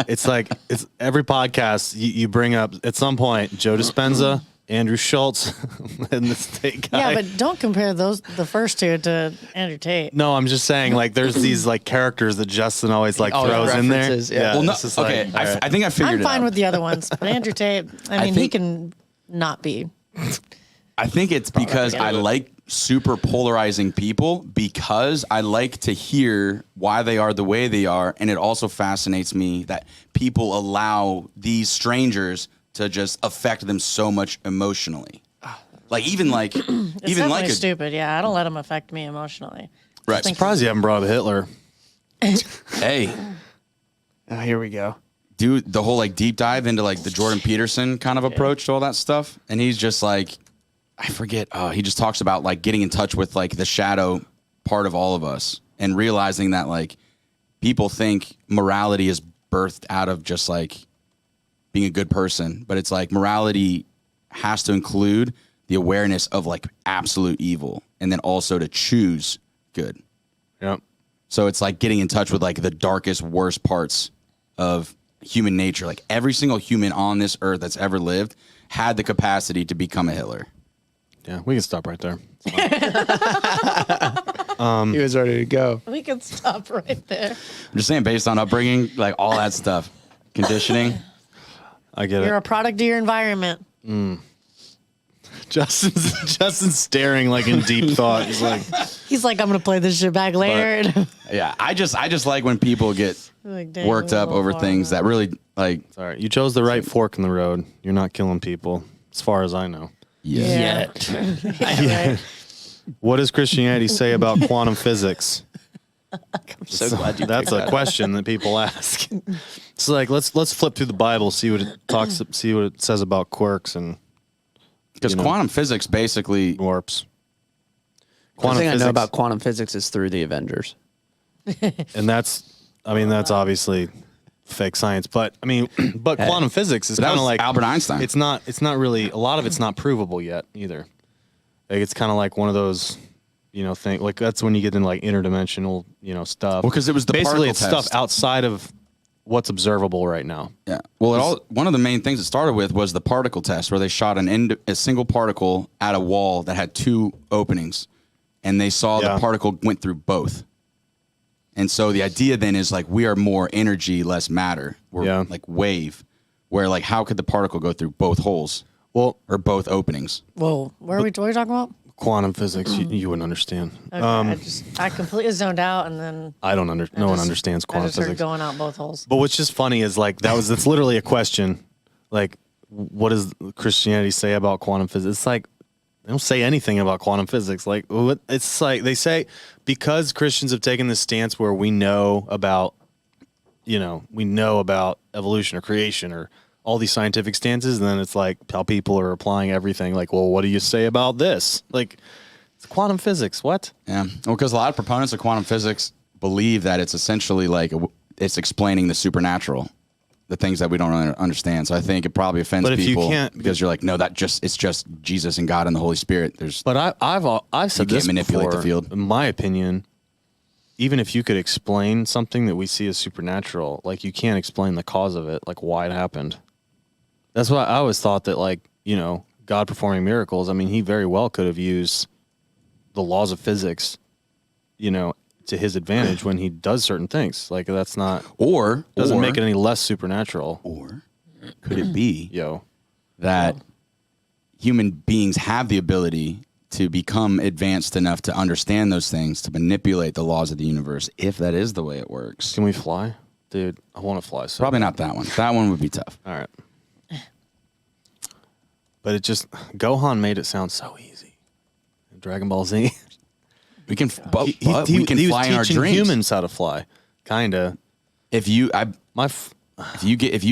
It's like it's every podcast you bring up at some point Joe Dispenza, Andrew Schultz, and the state guy. Yeah, but don't compare the first two to Andrew Tate. no, I'm just saying like there's these like characters that Justin always like Oh, throws in there. references, yeah. Well, no, it's just okay. like, all right. I think I figured I'm it fine out. with the other ones, but Andrew Tate. I mean, he think- can not be. I think it's because I like super polarizing people because I like to hear why they are the way they are. And it also fascinates me that people allow these strangers to just affect them so much emotionally. Like even like It's even definitely like a stupid. Yeah, I don't let them affect me emotionally. right. Surprised you haven't brought up Hitler. Hey, Oh, here we go. dude, the whole like deep dive into like the Jordan Peterson kind of approach to all that stuff. And he's just like, I forget. He just talks about like getting in touch with like the shadow part of all of us and realizing that like people think morality is birthed out of just like being a good person. But it's like morality has to include the awareness of like absolute evil and then also to choose good. Yep. So it's like getting in touch with like the darkest, worst parts of human nature. Like every single human on this earth that's ever lived had the capacity to become a Hitler. Yeah, we can stop right there. He was ready to go. We can stop right there. I'm just saying, based on upbringing, like all that stuff, conditioning. I get You're it. a product of your environment. Justin's staring like in deep thought. He's like, He's like, I'm gonna play this shit back later. And Yeah, I just like when people get like, dang, worked we're a up little over far things now. that really like. sorry, you chose the right fork in the road. You're not killing people, as far as I know. Yeah. Yeah, right. What does Christianity say about quantum physics? I'm so glad you That's picked a that up. question that people ask. It's like let's flip through the Bible, see what it talks, see what it says about quirks and Because you know. quantum physics basically, warps. One thing I know about quantum physics is through the Avengers. and that's obviously fake science, but I mean, but quantum physics is that kind of was like Albert Einstein. It's not really a lot of it's not provable yet either. Like it's kind of like one of those, thing. Like that's when you get into like interdimensional, stuff. Well, 'cause it was the basically particle it's test. stuff outside of what's observable right now. Yeah. Well, one of the main things it started with was the particle test, where they shot a single particle at a wall that had two openings, and they saw Yeah. the particle went through both. And so the idea then is like we are more energy, less matter. We're like wave, where like how could the particle go through both holes Well, or both openings? Whoa, what are you talking about? quantum physics, you wouldn't understand. Okay, I completely zoned out, and then I don't no one understands I quantum just heard physics. going out both holes. But what's just funny is like that's literally a question. Like, what does Christianity say about quantum physics? It's like they don't say anything about quantum physics. Like, it's like they say because Christians have taken this stance where we know about evolution or creation or all these scientific stances, and then it's like how people are applying everything. Like, well, what do you say about this? Like, it's quantum physics. What? Yeah. Well, because a lot of proponents of quantum physics believe that it's essentially like it's explaining the supernatural, the things that we don't really understand. So I think it probably offends But if you people can't- because you're like, no, it's just Jesus and God and the Holy Spirit. But I've said You this can't manipulate the before. field. In my opinion, even if you could explain something that we see as supernatural, like you can't explain the cause of it, like why it happened. That's why I always thought that, like, God performing miracles. I mean, he very well could have used the laws of physics, to his advantage when he does certain things. Like that's not doesn't make it any less supernatural. Or could it be Yo, that human beings have the ability to become advanced enough to understand those things, to manipulate the laws of the universe, if that is the way it works? can we fly, dude? I want to fly. So Probably not that one. That one would be tough. All right. But Gohan made it sound so easy. Dragon Ball Z. We can, but He we can was fly in our teaching dreams. humans how to fly, kinda. If you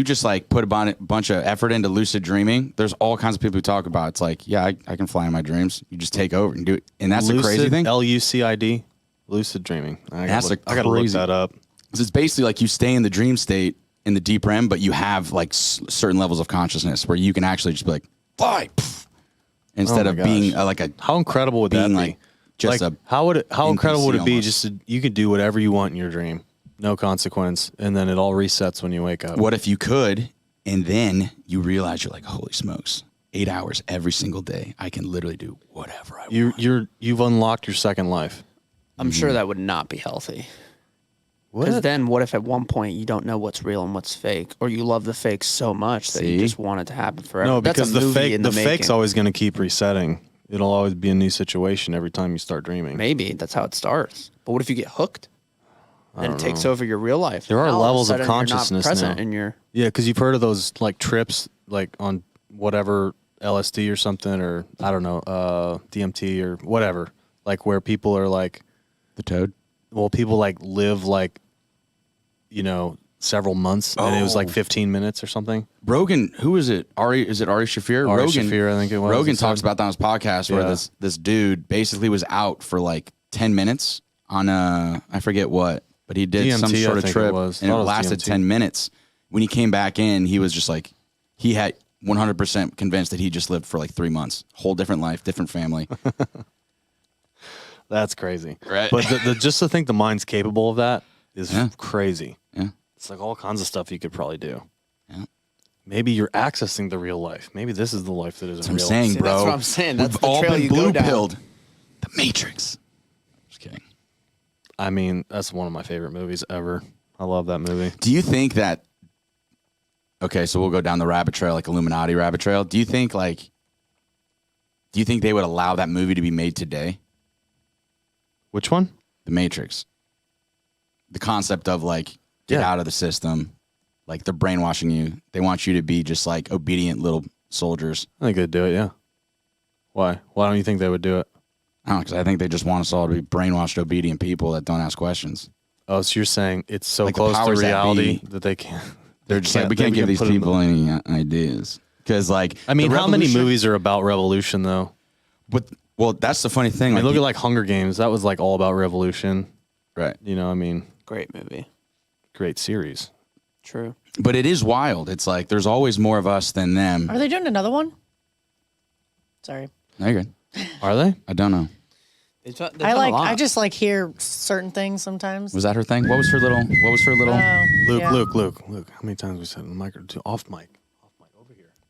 just like put a bunch of effort into lucid dreaming, there's all kinds of people who talk about it's like, yeah, I can fly in my dreams. You just take over and do it, and that's the crazy thing. LUCID, lucid dreaming. I That's gotta look crazy. that up. 'Cause it's basically like you stay in the dream state in the deep REM, but you have like certain levels of consciousness where you can actually just be like fly, pff, instead Oh of my being gosh. like a How incredible would that being be? like just like, a how incredible would it be? almost. Just you could do whatever you want in your dream, no consequence, and then it all resets when you wake up. What if you could, and then you realize you're like, holy smokes, 8 hours every single day, I can literally do whatever I want. You've unlocked your second life. I'm sure that would not be healthy. Because then, what if at one point you don't know what's real and what's fake, or you love the fake so much that you See? just want it to happen forever? No, That's because a the movie fake in the the fake's making. always going to keep resetting. It'll always be a new situation every time you start dreaming. Maybe that's how it starts. But what if you get hooked? Then it takes over your real life. There are Now, all levels a of sudden, consciousness you're not present now. in your. Yeah, because you've heard of those like trips, like on whatever LSD or something, or I don't know, DMT or whatever, like where people are like, The toad. well, people like live like, you know, several months, and it was like 15 minutes or something. Rogan, who is it? Is it Ari Shafir? Ari Rogan, Shaffir, I think it was. Rogan He said- talks about that on his podcast where Yeah. this dude basically was out for like 10 minutes on I forget what, but he did some DMT, I sort of think trip it was. and it Thought it was lasted DMT. 10 minutes. When he came back in, he was just like, he had 100% convinced that he just lived for like 3 months, whole different life, different family. That's crazy, Right. But just to think the mind's capable of that is Yeah. crazy. Yeah. It's like all kinds of stuff you could probably do. Yeah. Maybe you're accessing the real life. Maybe this is the life that isn't That's what I'm real. saying, See, bro. that's what I'm saying. That's We've the all trail been you go blue down. pilled. The Matrix. Just kidding. I mean, that's one of my favorite movies ever. I love that movie. Do you think that? Okay, so we'll go down the rabbit trail, like Illuminati rabbit trail. Do you think they would allow that movie to be made today? Which one? The Matrix. The concept of like get Yeah. out of the system, like they're brainwashing you. They want you to be just like obedient little soldiers. I think they'd do it. Yeah. Why? Why don't you think they would do it? I don't know, because I think they just want us all to be brainwashed, obedient people that don't ask questions. Oh, so you're saying it's so Like the close to powers that reality be. that they can't. They're just like, we can't give these people any ideas. Because like, I mean, the how many revolution- movies are about revolution though? Well, that's the funny thing. I mean, look you- at like Hunger Games. That was like all about revolution. right. You know, I mean, Great movie. great series. True. But it is wild. It's like there's always more of us than them. Are they doing another one? Sorry. No, you're good. Are they? I don't know. I just like hear certain things sometimes. Was that her thing? What was her little? Luke, yeah. Luke. How many times we said on the mic or two off mic?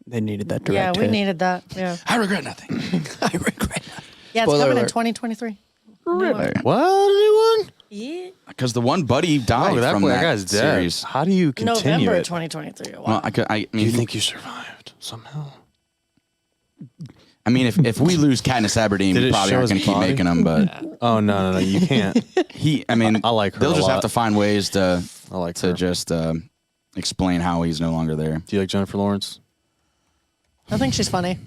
They needed that Yeah, direct we hit. needed that. Yeah. I regret nothing. I regret. Yeah, it's Spoiler coming in alert. 2023. What? Anyone? Yeah. Because the one buddy died Oh, from that guy's dead. series. How do you continue November it? 2023. Wow. Well, I mean, Do you think you survived somehow? I mean, if we lose Katniss Aberdeen, Did we it probably show aren't his going to keep body? making them. But Oh no, you can't. I mean, I like her They'll a just lot. have to find ways to I like her. just explain how he's no longer there. Do you like Jennifer Lawrence? I think she's funny.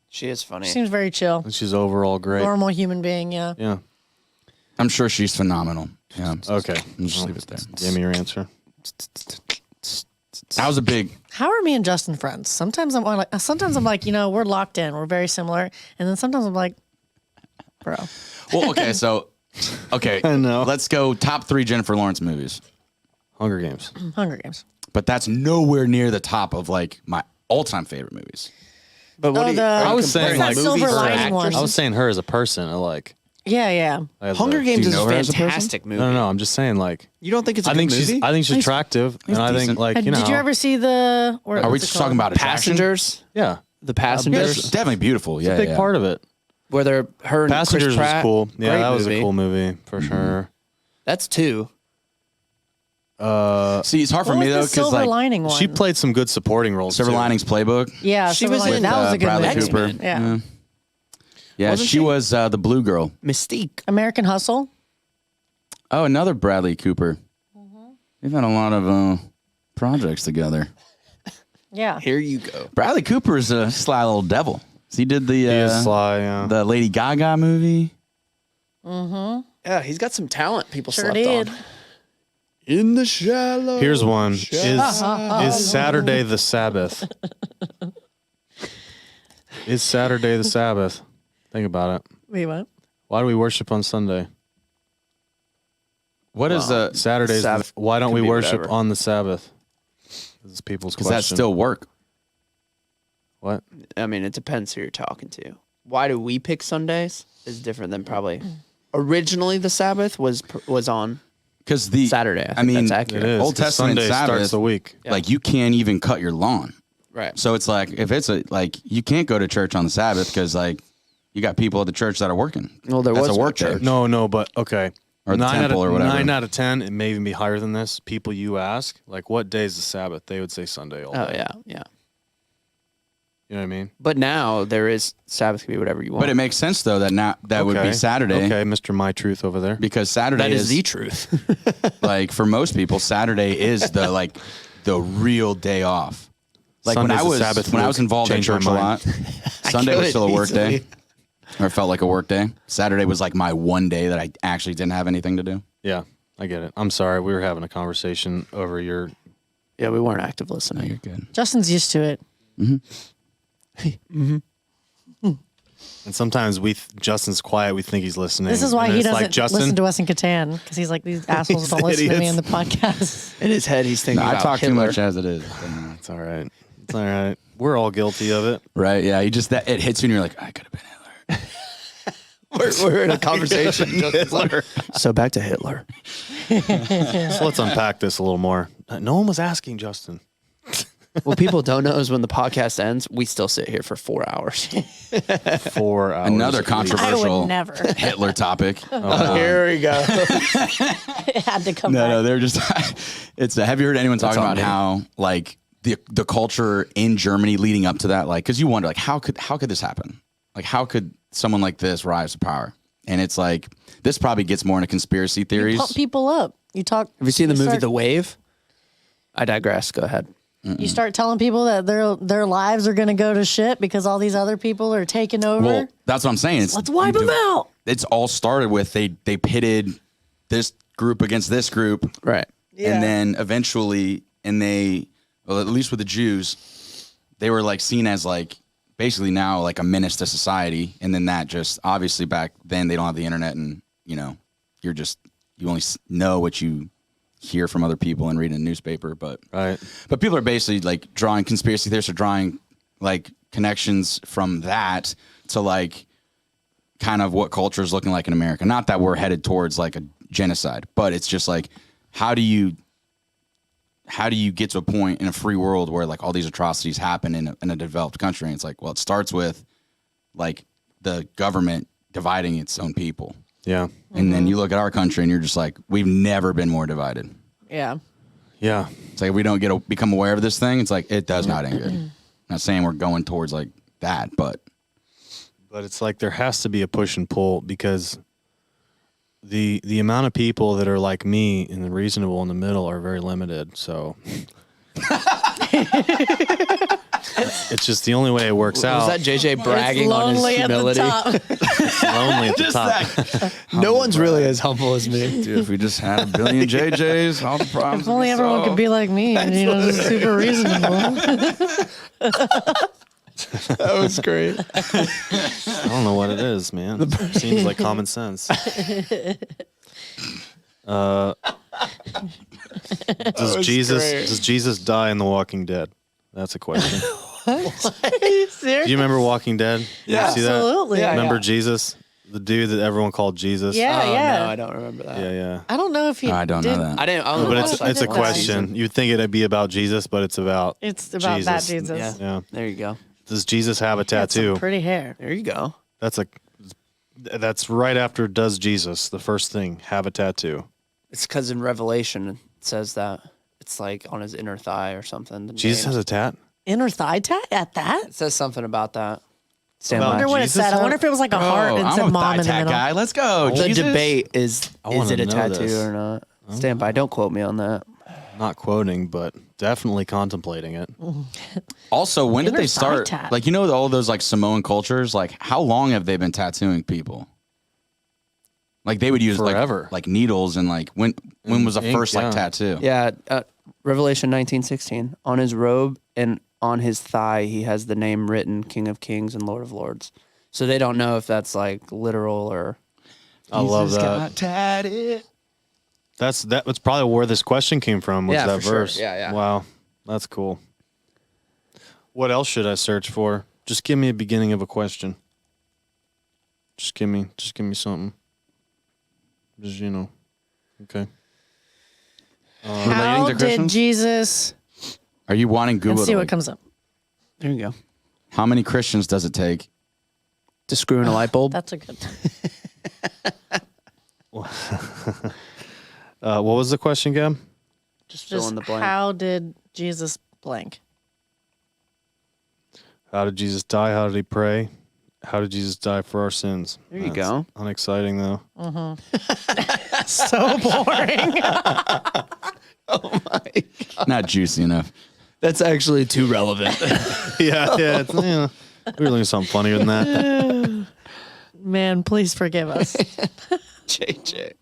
She is funny. She seems very chill. She's overall great. Normal human being, yeah. Yeah. I'm sure she's phenomenal. Yeah. Okay. We'll just leave it there. Give me your answer. That was a big. How are me and Justin friends? Sometimes I'm like, we're locked in. We're very similar. And then sometimes I'm like, bro. Well, okay, so I know. Let's go top 3 Jennifer Lawrence movies. Hunger Games. Hunger Games. But that's nowhere near the top of like my all-time favorite movies. But what Oh, do you, the- are you I was saying, comparing like, movies Silver or Lining actors? one. I was saying her as a person. I like. Yeah, yeah. as Hunger a- Games Do is you a know her as a person? fantastic movie. No. I'm just saying, like, You don't think it's a I good think movie? she's attractive, and I think, decent. like, you know, Did you ever see the? Or, Are we what's it just talking called? about attraction? Passengers? yeah, The It's Passengers? definitely beautiful. Yeah, big yeah. part of it. Where they're her and Passengers Chris Pratt. was cool. Yeah, Great that was movie. a cool movie for sure. That's 2. See, it's hard for What me was though the because Silver like Lining one? She played some good supporting roles. Silver too. Linings Playbook. Yeah, She Silver was Lining. in, That was a good Bradley movie. Cooper. Yeah. Yeah, Wasn't she she? was the blue girl. Mystique. American Hustle. Oh, another Bradley Cooper. Mm-hmm. They've had a lot of projects together. Yeah. Here you go. Bradley Cooper is a sly little devil. He did the He is sly. Yeah. the Lady Gaga movie. Yeah, he's got some talent people Sure slept did. on. In the shallow. Here's one. Is Saturday the Sabbath? Is Saturday the Sabbath? Think about it. Wait, what? Why do we worship on Sunday? What is the? Saturday's. Sabbath Why don't could we be worship whatever. on the Sabbath? This is people's Because question. that's still work. What? I mean, it depends who you're talking to. Why do we pick Sundays is different than probably. Originally, the Sabbath was on Because the Saturday. I I mean, that's accurate. It is. Old 'cause Testament Sunday Sabbath, starts the week. like you can't even cut your lawn. Right. So it's like if it's like you can't go to church on the Sabbath because like you got people at the church that are working. Well, there That's was a no work day. church. No, but okay. Or the temple or whatever. 9 out of 10, it may even be higher than this. People you ask, like, what day is the Sabbath? They would say Sunday all Oh day. yeah. You know what I mean? But now there is Sabbath can be whatever you want. But it makes sense though that would be Saturday. Okay, Mr. My Truth over there. Because Saturday that is the truth. like for most people, Saturday is the real day off. Like Sunday's when the Sabbath I week. was involved in Changed my church a lot, Sunday was still a work day. Or it felt like a work day. Saturday was like my one day that I actually didn't have anything to do. Yeah, I get it. I'm sorry. We were having a conversation over your... Yeah, we weren't active listening. You're good. Justin's used to it. And sometimes Justin's quiet. We think he's listening. This is why And he it's doesn't like, Justin, listen to us in Catan, because he's like, these assholes These don't listen to me idiots. in the podcast. In his head, he's thinking I about talk Hitler. too much as it is. It's all right. It's all right. We're all guilty of it. Right? Yeah. You just it hits you and you're like, I could have been Hitler. We're in a conversation. Hitler. So back to Hitler. So let's unpack this a little more. No one was asking Justin. What people don't know is when the podcast ends, we still sit here for 4 hours. 4 hours. Another at least. I controversial would never. Hitler topic. Here we go. It had to come back. No, they're just. Have you heard anyone talking on about me. how like the culture in Germany leading up to that? Like, because you wonder, like, how could this happen? Like, how could someone like this rise to power? And it's like this probably gets more into conspiracy theories. Pump people up. You talk. Have you seen the movie start- The Wave? I digress. Go ahead. You start telling people that their lives are going to go to shit because all these other people are taking over. Well, that's what I'm saying. Let's wipe them out. It's all started with they pitted this group against this group, Right. Yeah. and then eventually, well, at least with the Jews, they were like seen as like basically now like a menace to society, and then that just obviously back then they don't have the internet, and you only know what you hear from other people and read in a newspaper, but people are basically like drawing conspiracy theorists are drawing like connections from that to like kind of what culture is looking like in America. Not that we're headed towards like a genocide, but it's just like how do you get to a point in a free world where like all these atrocities happen in a developed country? And it's like, well, it starts with like the government dividing its own people. Yeah. And then you look at our country and you're just like, we've never been more divided. Yeah. Yeah. It's like if we don't become aware of this thing, it's like it does not end good. I'm not saying we're going towards like that, but it's like there has to be a push and pull because the amount of people that are like me and the reasonable in the middle are very limited. So it's just the only way it works out. Was that JJ bragging It's on his lonely at the humility? top. It's lonely at the top. No one's really as humble as me. dude, if we just had a billion JJs, all the problems. If only everyone could be like me, just super reasonable. That was great. I don't know what it is, man. It seems like common sense. Does Jesus die in The Walking Dead? That's a question. Are you serious? Do you remember Walking Dead? Did Yeah. you see that? Absolutely. Yeah. Remember Jesus? The dude that everyone called Jesus? Yeah, Oh, yeah. no, I don't remember that. Yeah, yeah. I don't know if he. I don't know did- that. I didn't. I only But watched, like, it's a one question. season. You'd think it'd be about Jesus, but it's about It's about that Jesus. Yeah. Yeah. There you go. Does Jesus have a Got some tattoo? pretty hair. There you go. That's right after does Jesus, the first thing, have a tattoo. It's because in Revelation it says that it's like on his inner thigh or something. Jesus has a tat? Inner thigh tat at that? It says something about that. Stand About I by. wonder what Jesus it said. I hat? wonder if it was like a heart and I'm said a mom thigh in the tat middle. guy. Let's go. The Jesus. debate is wanna it a know tattoo this. or not? Stand by. Don't quote me on that. Not quoting, but definitely contemplating it. Also, when did Inner they thigh start? tat. Like, all those like Samoan cultures. Like, how long have they been tattooing people? Like, they would use Forever. like needles and like when was the ink, first yeah. like tattoo? Yeah, Revelation 19:16. On his robe and on his thigh, he has the name written, King of Kings and Lord of Lords. So they don't know if that's like literal or. I love Jesus that. got tatted. That's probably where this question came from, was Yeah, that for sure. verse. Yeah, yeah. Wow. That's cool. What else should I search for? Just give me a beginning of a question. Just give me something. Just, okay. How to did Christians? Jesus? Are you wanting Google? Let's see to, what like, comes up. There you go. How many Christians does it take? To screw in a light bulb. That's a good. What was the question, Gab? Just fill Just in the blank. how did Jesus blank? How did Jesus die? How did he pray? How did Jesus die for our sins? There you go. Unexciting though. So boring. Oh my God. Not juicy enough. That's actually too relevant. Yeah. It's, we were looking at something funnier than that. Man, please forgive us. JJ.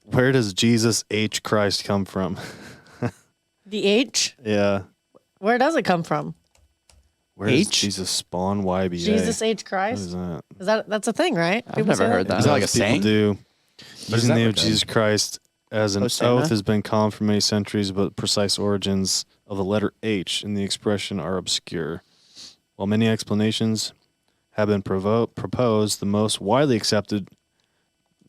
Where does Jesus H Christ come from? The H? Yeah. Where does it come from? Where does H? Jesus spawn YBA? Jesus H What Christ? is that? That's a thing, right? I've People say never heard that. Is that like a People saying? do. is Using that the name of like a- Jesus Christ as an Hosanna? oath has been common for many centuries, but precise origins of the letter H in the expression are obscure. While many explanations have been proposed, the most widely accepted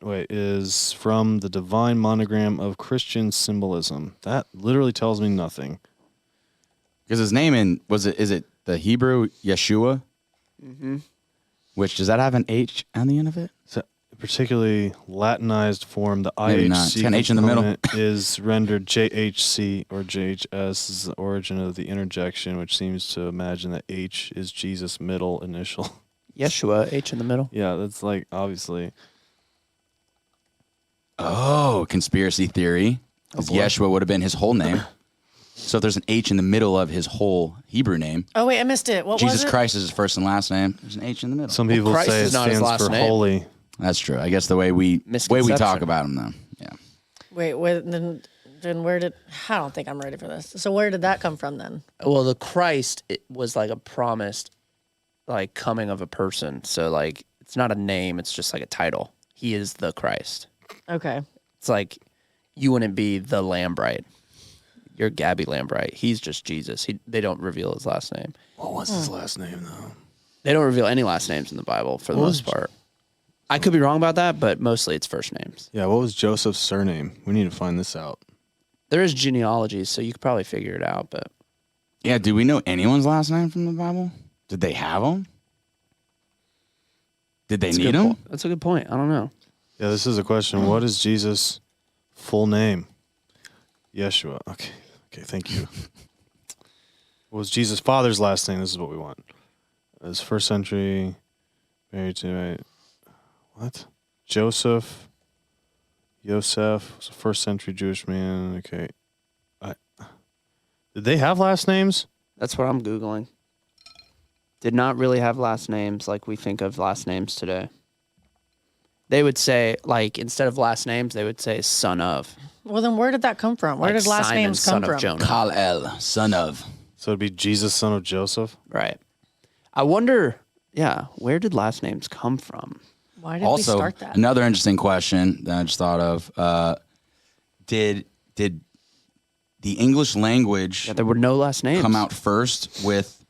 is from the divine monogram of Christian symbolism. That literally tells me nothing. Because his name is it the Hebrew Yeshua? Mm-hmm. Which, does that have an H on the end of it? So, particularly Latinized form, the Maybe not. It's IHC got an H in the middle. component is rendered JHC or JHS is the origin of the interjection, which seems to imagine that H is Jesus' middle initial. Yeshua, H in the middle. Yeah, that's like obviously. Oh, conspiracy theory. 'Cause Yeshua would have been his whole name. So if there's an H in the middle of his whole Hebrew name, Oh, wait, I missed it. What Jesus was it? Christ is his first and last name. There's an H in the middle. Some people Christ say it is not his stands last for name. holy. That's true. I guess the way we talk Misconception. about him, though. Yeah. Wait, then where did... I don't think I'm ready for this. So where did that come from then? Well, the Christ it was like a promised, like coming of a person. So like it's not a name; it's just like a title. He is the Christ. Okay. It's like you wouldn't be the Lambright. You're Gabby Lambright. He's just Jesus. They don't reveal his last name. What was his last name though? They don't reveal any last names in the Bible for the most part. I could be wrong about that, but mostly it's first names. Yeah, what was Joseph's surname? We need to find this out. There is genealogies, so you could probably figure it out. But Yeah, do we know anyone's last name from the Bible? Did they have them? Did they that's a need good them? po- That's a good point. I don't know. Yeah, this is a question. What is Jesus' full name? Yeshua. Okay, thank you. What was Jesus' father's last name? This is what we want. His first century, married to, what? Joseph. Yosef was a first century Jewish man. Okay. Did they have last names? That's what I'm Googling. Did not really have last names like we think of last names today. They would say, like, instead of last names, they would say son of. Well, then where did that come from? Where Like did last Simon, names son come of from? Jonah. Kal El, son of. So it'd be Jesus, son of Joseph? Right. I wonder, where did last names come from? Why did we Also, start that? another interesting question that I just thought of. Did the English language Yeah, there were no last names. come out first with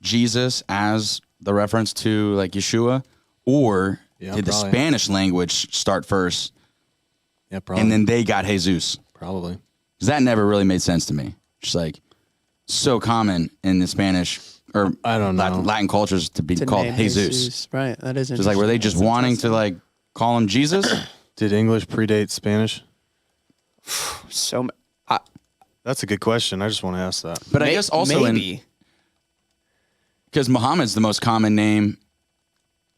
Jesus as the reference to like Yeshua, or Yeah, did the probably. Spanish language start first Yeah, probably. and then they got Jesus? probably. Because that never really made sense to me. Just like so common in the Spanish or I don't know. Latin cultures to be To called name Jesus. Right. That is Just like were they just wanting to like call him Jesus? Did English predate Spanish? so That's a good question. I just want to ask that. But I guess also maybe because Muhammad's the most common name.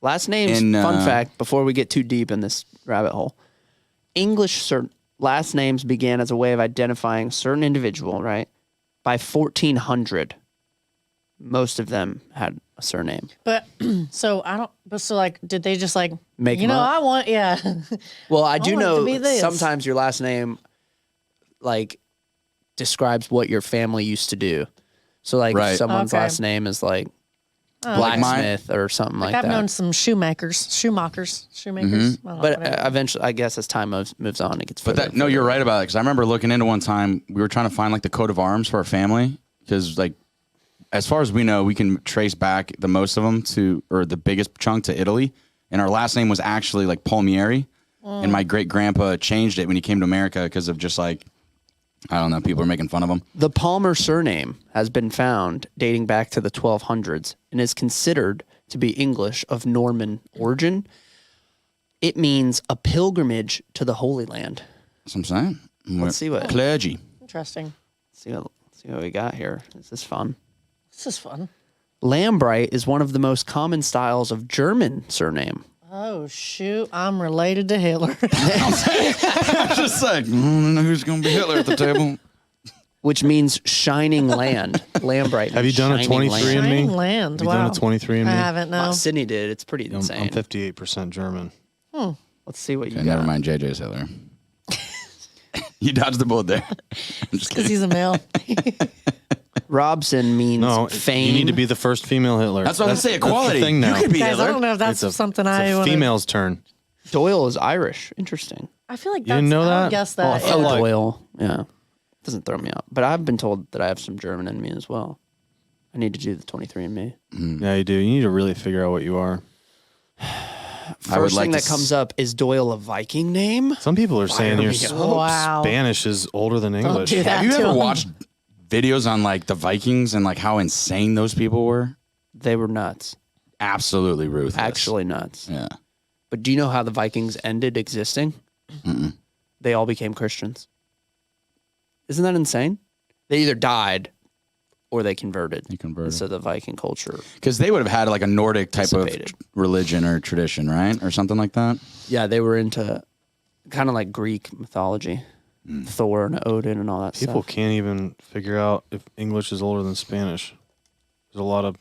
last names. in, Fun uh, fact: before we get too deep in this rabbit hole, English last names began as a way of identifying a certain individual. Right, by 1400, most of them had a surname. But so I don't. But so like, did they just like Make You 'em know, up? I want. Yeah. Well, I do want it to know be this. sometimes your last name, like, describes what your family used to do. So, like, Right. if someone's Okay. last name is like Like mine- blacksmith or something like, Like I've that. known some shoemakers. Mm-hmm. I don't know, But whatever. eventually, I guess as time moves on, it gets. But further that no, you're right about it because I remember looking into one time we were trying to find like the coat of arms for our family because like as far as we know we can trace back the most of them to or the biggest chunk to Italy and our last name was actually like Palmieri and my great grandpa changed it when he came to America because of just like I don't know people are making fun of him. The Palmer surname has been found dating back to the 1200s and is considered to be English of Norman origin. It means a pilgrimage to the Holy Land. That's what I'm saying. Let's see what clergy. Interesting. see what we got here. This is fun. This is fun. Lambright is one of the most common styles of German surname. Oh, shoot. I'm related to Hitler. Just like, I don't know who's going to be Hitler at the table. Which means shining land. Lambright. Have you means done a shining 23 land. and me? Shining land. Have you Wow. done a 23 and I me? haven't, no. Sydney did. It's pretty insane. I'm 58% German. Let's see what you Okay, got. never mind, JJ's Hitler. You dodged the bullet there. I'm just Because kidding. he's a male. No, Robson means fame. you need to be the first female Hitler. That's what I say. Equality. That's the thing now. You could be Guys, Hitler. I don't know if that's It's something it's I a want to... female's turn. Doyle is Irish. Interesting. I feel like You that's... didn't know I that? would guess Oh, I that. felt yeah. like- Doyle. Yeah. Doesn't throw me out. But I've been told that I have some German in me as well. I need to do the 23andMe. Yeah, you do. You need to really figure out what you are. I would First like thing to that comes up is Doyle a Viking name? Some people are saying Fire your me up. Wow. Spanish is older than English. do that. Have you to ever him. watched videos on like the Vikings and like how insane those people were? They were nuts. Absolutely ruthless. Actually nuts. Yeah. But do you know how the Vikings ended existing? They all became Christians. Isn't that insane? They either died or they converted. They converted. So the Viking culture. Because they would have had like a Nordic type of Dissipated. religion or tradition, right? Or something like that. Yeah, they were into kind of like Greek mythology. Thor and Odin and all that People stuff. can't even figure out if English is older than Spanish. There's a lot of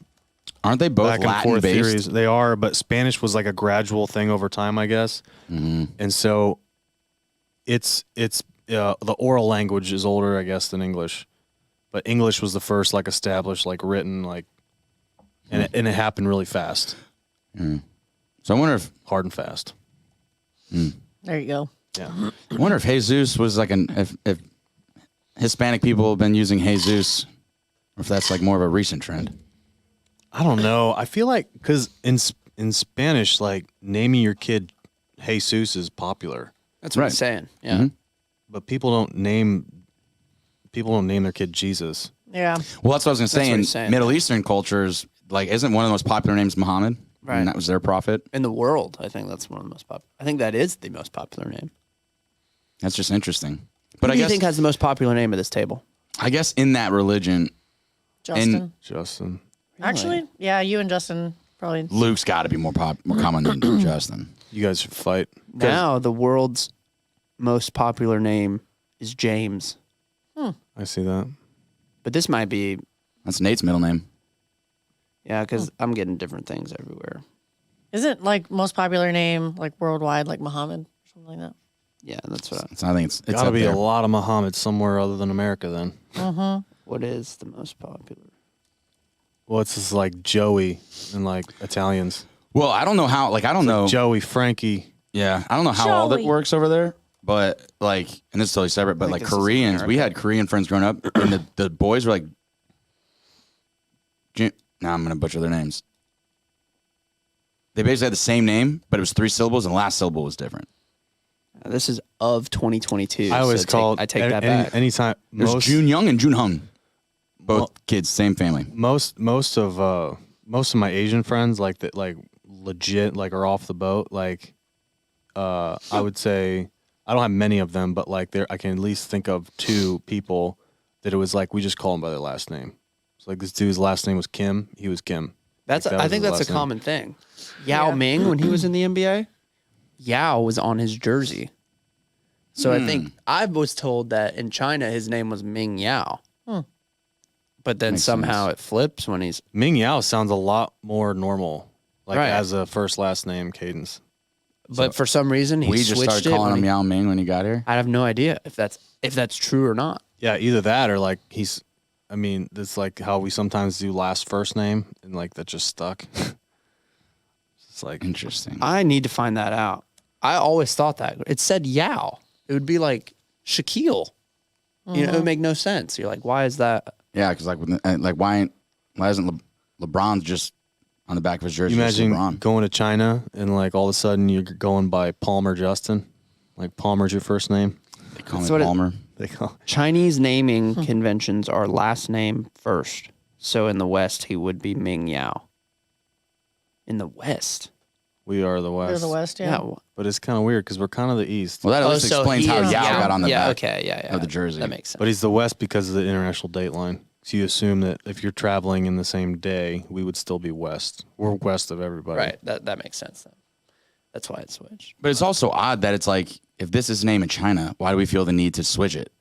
Aren't they both back and Latin forth based? theories. They are, but Spanish was like a gradual thing over time, I guess. And so it's the oral language is older, I guess, than English. But English was the first like established, like written, like, and it happened really fast, So I wonder if hard and fast. There you go. Yeah. Jesus was like if Hispanic people have been using Jesus, or if that's like more of a recent trend. I don't know. I feel like because in Spanish, like naming your kid Jesus is popular, That's what Right. I'm saying. Yeah. but people don't name their kid Jesus. Yeah. Well, that's what I was gonna say. That's what In he's saying. Middle Eastern cultures, like, isn't one of the most popular names Muhammad? Right. And that was their prophet. In the world, I think that's one of the most popular. I think that is the most popular name. That's just interesting. But Who I do you guess think has the most popular name at this table? in that religion, Justin. Justin. Actually, yeah, you and Justin probably. Luke's got to be more common than Justin. You guys should fight. Now the world's most popular name is James. I see that. But this might be, That's Nate's middle name. yeah, because I'm getting different things everywhere. Isn't like most popular name like worldwide like Muhammad or something like that? Yeah, that's what. So I think it's Gotta up be there. a lot of Muhammad somewhere other than America then. What is the most popular? Well, it's just like Joey and like Italians. Well, I don't know how. Like, I don't know. Joey, Frankie. Yeah, I don't know how all that Joey. works over there. But like, and this is totally separate. But think like this is Koreans, we had Korean friends growing up, and the boys were like, now I'm gonna butcher their names. They basically had the same name, but it was 3 syllables, and the last syllable was different. This is of 2022. I always so call I take that back. anytime There's most Jun Young and Jun Hung, both Well- kids, same family. most of my Asian friends like that like legit like are off the boat. Like I would say I don't have many of them, but like I can at least think of 2 people that it was like we just call them by their last name. So like this dude's last name was Kim. He was Kim. That's. Like, that I was think his that's a last name. common thing. Yao Yeah. Ming, when he was in the NBA, Yao was on his jersey. So I think I was told that in China his name was Ming Yao. But then Makes somehow it flips when he's. Ming Yao sounds a lot more normal, like Right. as a first last name cadence. But for some reason he We just switched started it calling when him he- Yao Ming when he got here. I have no idea if that's true or not. Yeah, either that or like he's. I mean, it's like how we sometimes do last first name, and like that just stuck. It's like Interesting. I need to find that out. I always thought that it said Yao. It would be like Shaquille. You know, it would make no sense. You're like, why is that? Yeah, because like why isn't LeBron just on the back of his jersey? you just imagine LeBron? going to China and like all of a sudden you're going by Palmer Justin, like Palmer's your first name. They call That's me what it- Palmer. They call Chinese naming conventions are last name first. So in the West, he would be Ming Yao. In the West? we are the West. They're the West, yeah. But it's kind of weird because we're kind of the East. Well, that at least explains how Yao got on the yeah, back okay, yeah. of the jersey. That makes sense. But he's the West because of the international date line. So you assume that if you're traveling in the same day, we would still be west. We're west of everybody. Right. That makes sense then. That's why it switched. But it's also odd that it's like, if this is named in China, why do we feel the need to switch it?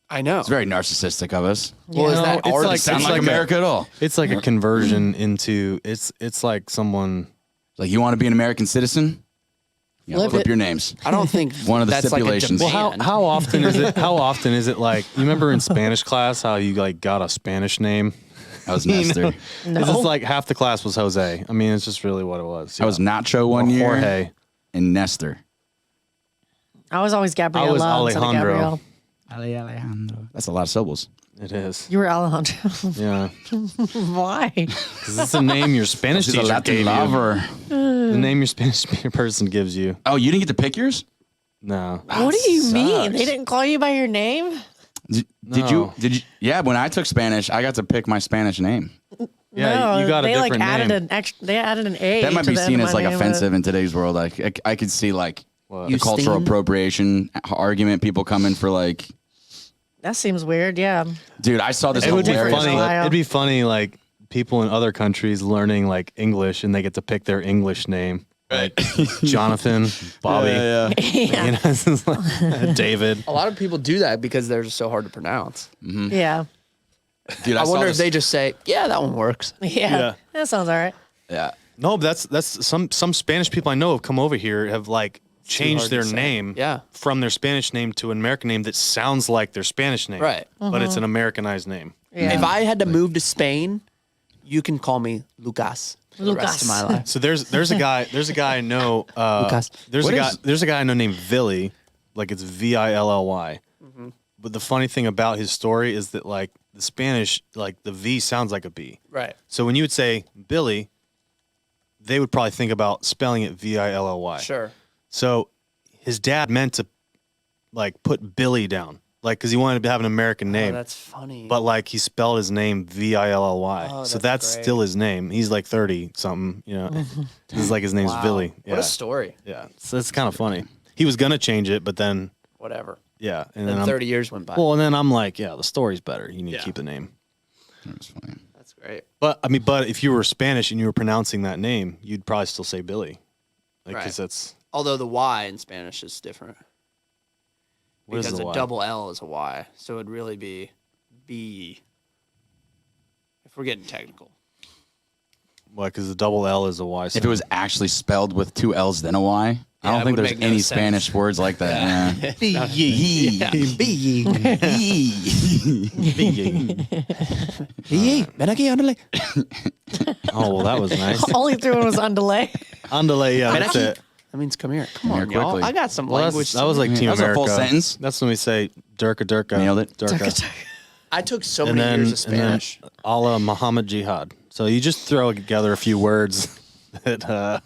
I know. It's very narcissistic of us. Well, is that it's our like- Sound it's like like America at all. It's like a conversion into it's like someone. Like, you want to be an American citizen? Yeah, Flip flip it. your names. I don't think One of the that's stipulations. Like a Well, demand. how often is it? How often is it like you remember in Spanish class how you like got a Spanish name? I was Nestor. It's just like half the class was Jose. I mean, it's just really what it was. I was Nacho one Or year. Jorge. And Nestor. I was always Gabriella. I was instead of Alejandro. Gabrielle. Alejandro. That's a lot of syllables. It is. You were Alejandro. Yeah, Why? because it's the name your Spanish She's a teacher Latin gave lover. you. The name your Spanish person gives you. Oh, you didn't get to pick yours? No. What do you mean? sucks. They didn't call you by your name? Did No. you? Yeah, when I took Spanish, I got to pick my Spanish name. Yeah, no, you got a they different like added name. an extra. They added an A. That might to be the end seen of as my like name, offensive in today's world. Like, I could see like the cultural Justine? appropriation argument. People coming for like, That seems weird. Yeah. dude, I saw this It would be hilarious funny. clip. Ohio. It'd be funny, like people in other countries learning like English, and they get to pick their English name. Right, Jonathan, Bobby, Yeah. you know, it's just like, David. A lot of people do that because they're just so hard to pronounce. Yeah. Dude, I saw wonder if this- they just say, "Yeah, that one works." Yeah. That sounds all right. Yeah. No, but that's some Spanish people I know have come over here have like changed hard to their say. name Yeah. from their Spanish name to an American name that sounds like their Spanish name. Right. But it's an Americanized name. Yeah. If I had to move to Spain, you can call me Lucas for the rest of my Lucas. life. So there's a guy I know Lucas. there's a guy I know named Villy, like it's Villy. But the funny thing about his story is that like the Spanish, like the V sounds like a B. Right. So when you would say Billy, they would probably think about spelling it Villy. Sure. So his dad meant to like put Billy down, like because he wanted to have an American Oh, name, that's funny. but like he spelled his name Villy. Oh, so that's that's great. still his name. He's like 30 something, you know. This is like his name's Wow. Billy. Yeah, What a story. yeah. So it's kind of funny. He was gonna change it, but then Whatever. yeah, and Then then 30 years went by. well, and then I'm like, yeah, the story's better. You need Yeah. to keep the name. That's funny. That's great. But I mean, but if you were Spanish and you were pronouncing that name, you'd probably still say Billy, like Right. because that's Although the Y in Spanish is different. what is Because the a Y? double L is a Y. So it'd really be B. If we're getting technical. Why? Because the double L is a Y. If it was actually spelled with two L's then a Y, I Yeah, don't it think would there's make no any sense. Spanish words like that. Yeah. Ven aquí, ándale. Oh well, that was nice. All he threw in was on delay. Underlay, yeah, Ven that's aquí. it. That means come here. Come Come on, here y'all. quickly. I got some Well, language. that was like Team That was a America. full sentence. That's when we say Durka. Nailed it. Durka. I took so And many then, years of and then Spanish. a la Muhammad Jihad. So you just throw together a few words that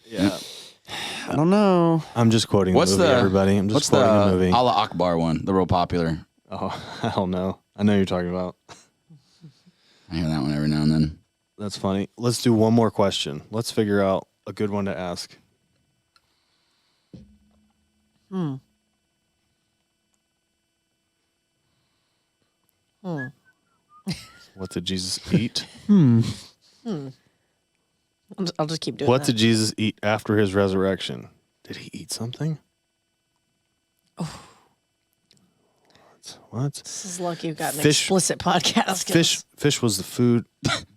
yeah. I don't know. I'm just quoting What's the movie, the everybody. I'm just what's quoting the the movie. Allah Akbar one? The real popular. Oh, I don't know. I know you're talking about. I hear that one every now and then. That's funny. Let's do one more question. Let's figure out a good one to ask. What did Jesus eat? I'll just keep doing What that. did Jesus eat after his resurrection? Did he eat something? What? This is lucky you've got an Fish- explicit podcast. 'cause Fish was the food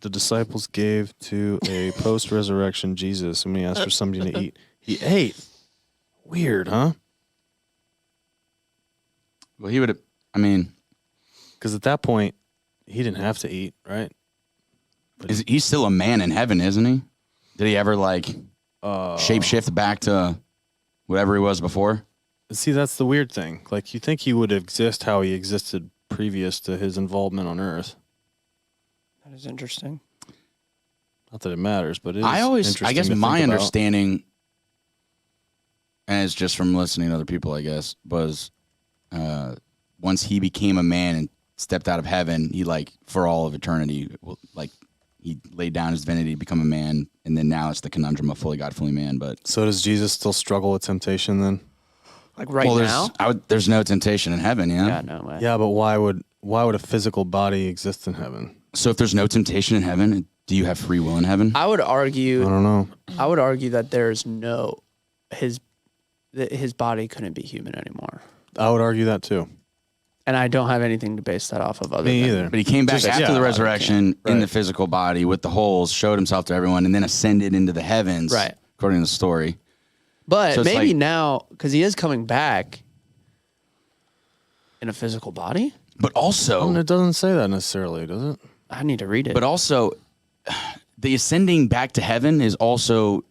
the disciples gave to a post-resurrection Jesus when he asked for something to eat. He ate. Weird, huh? Well, he would have. I mean, Because at that point, he didn't have to eat, right? he's still a man in heaven, isn't he? Did he ever like shapeshift back to whatever he was before? See, that's the weird thing. Like, you think he would exist how he existed previous to his involvement on Earth. That is interesting. Not that it matters, but it is I guess interesting to my think about. understanding, and it's just from listening to other people, I guess, was once he became a man and stepped out of heaven, he like for all of eternity, like he laid down his divinity to become a man, and then now it's the conundrum of fully God, fully man. But So does Jesus still struggle with temptation then? Like right well, now? there's no temptation in heaven, yeah. Yeah, no way. Yeah, but why would why would a physical body exist in heaven? So if there's no temptation in heaven, do you have free will in heaven? I would I argue. don't know. I would argue that there's no his body couldn't be human anymore, I would argue that too. and I don't have anything to base that off of. Other Me than, either. But he came back Just- after yeah, the resurrection in the Right. physical body with the holes, showed himself to everyone, and then ascended into the heavens. Right. According to the story. But So it's maybe like- now because he is coming back in a physical body. But also, It doesn't say that necessarily, does it? I need to read it. but also, the ascending back to heaven is also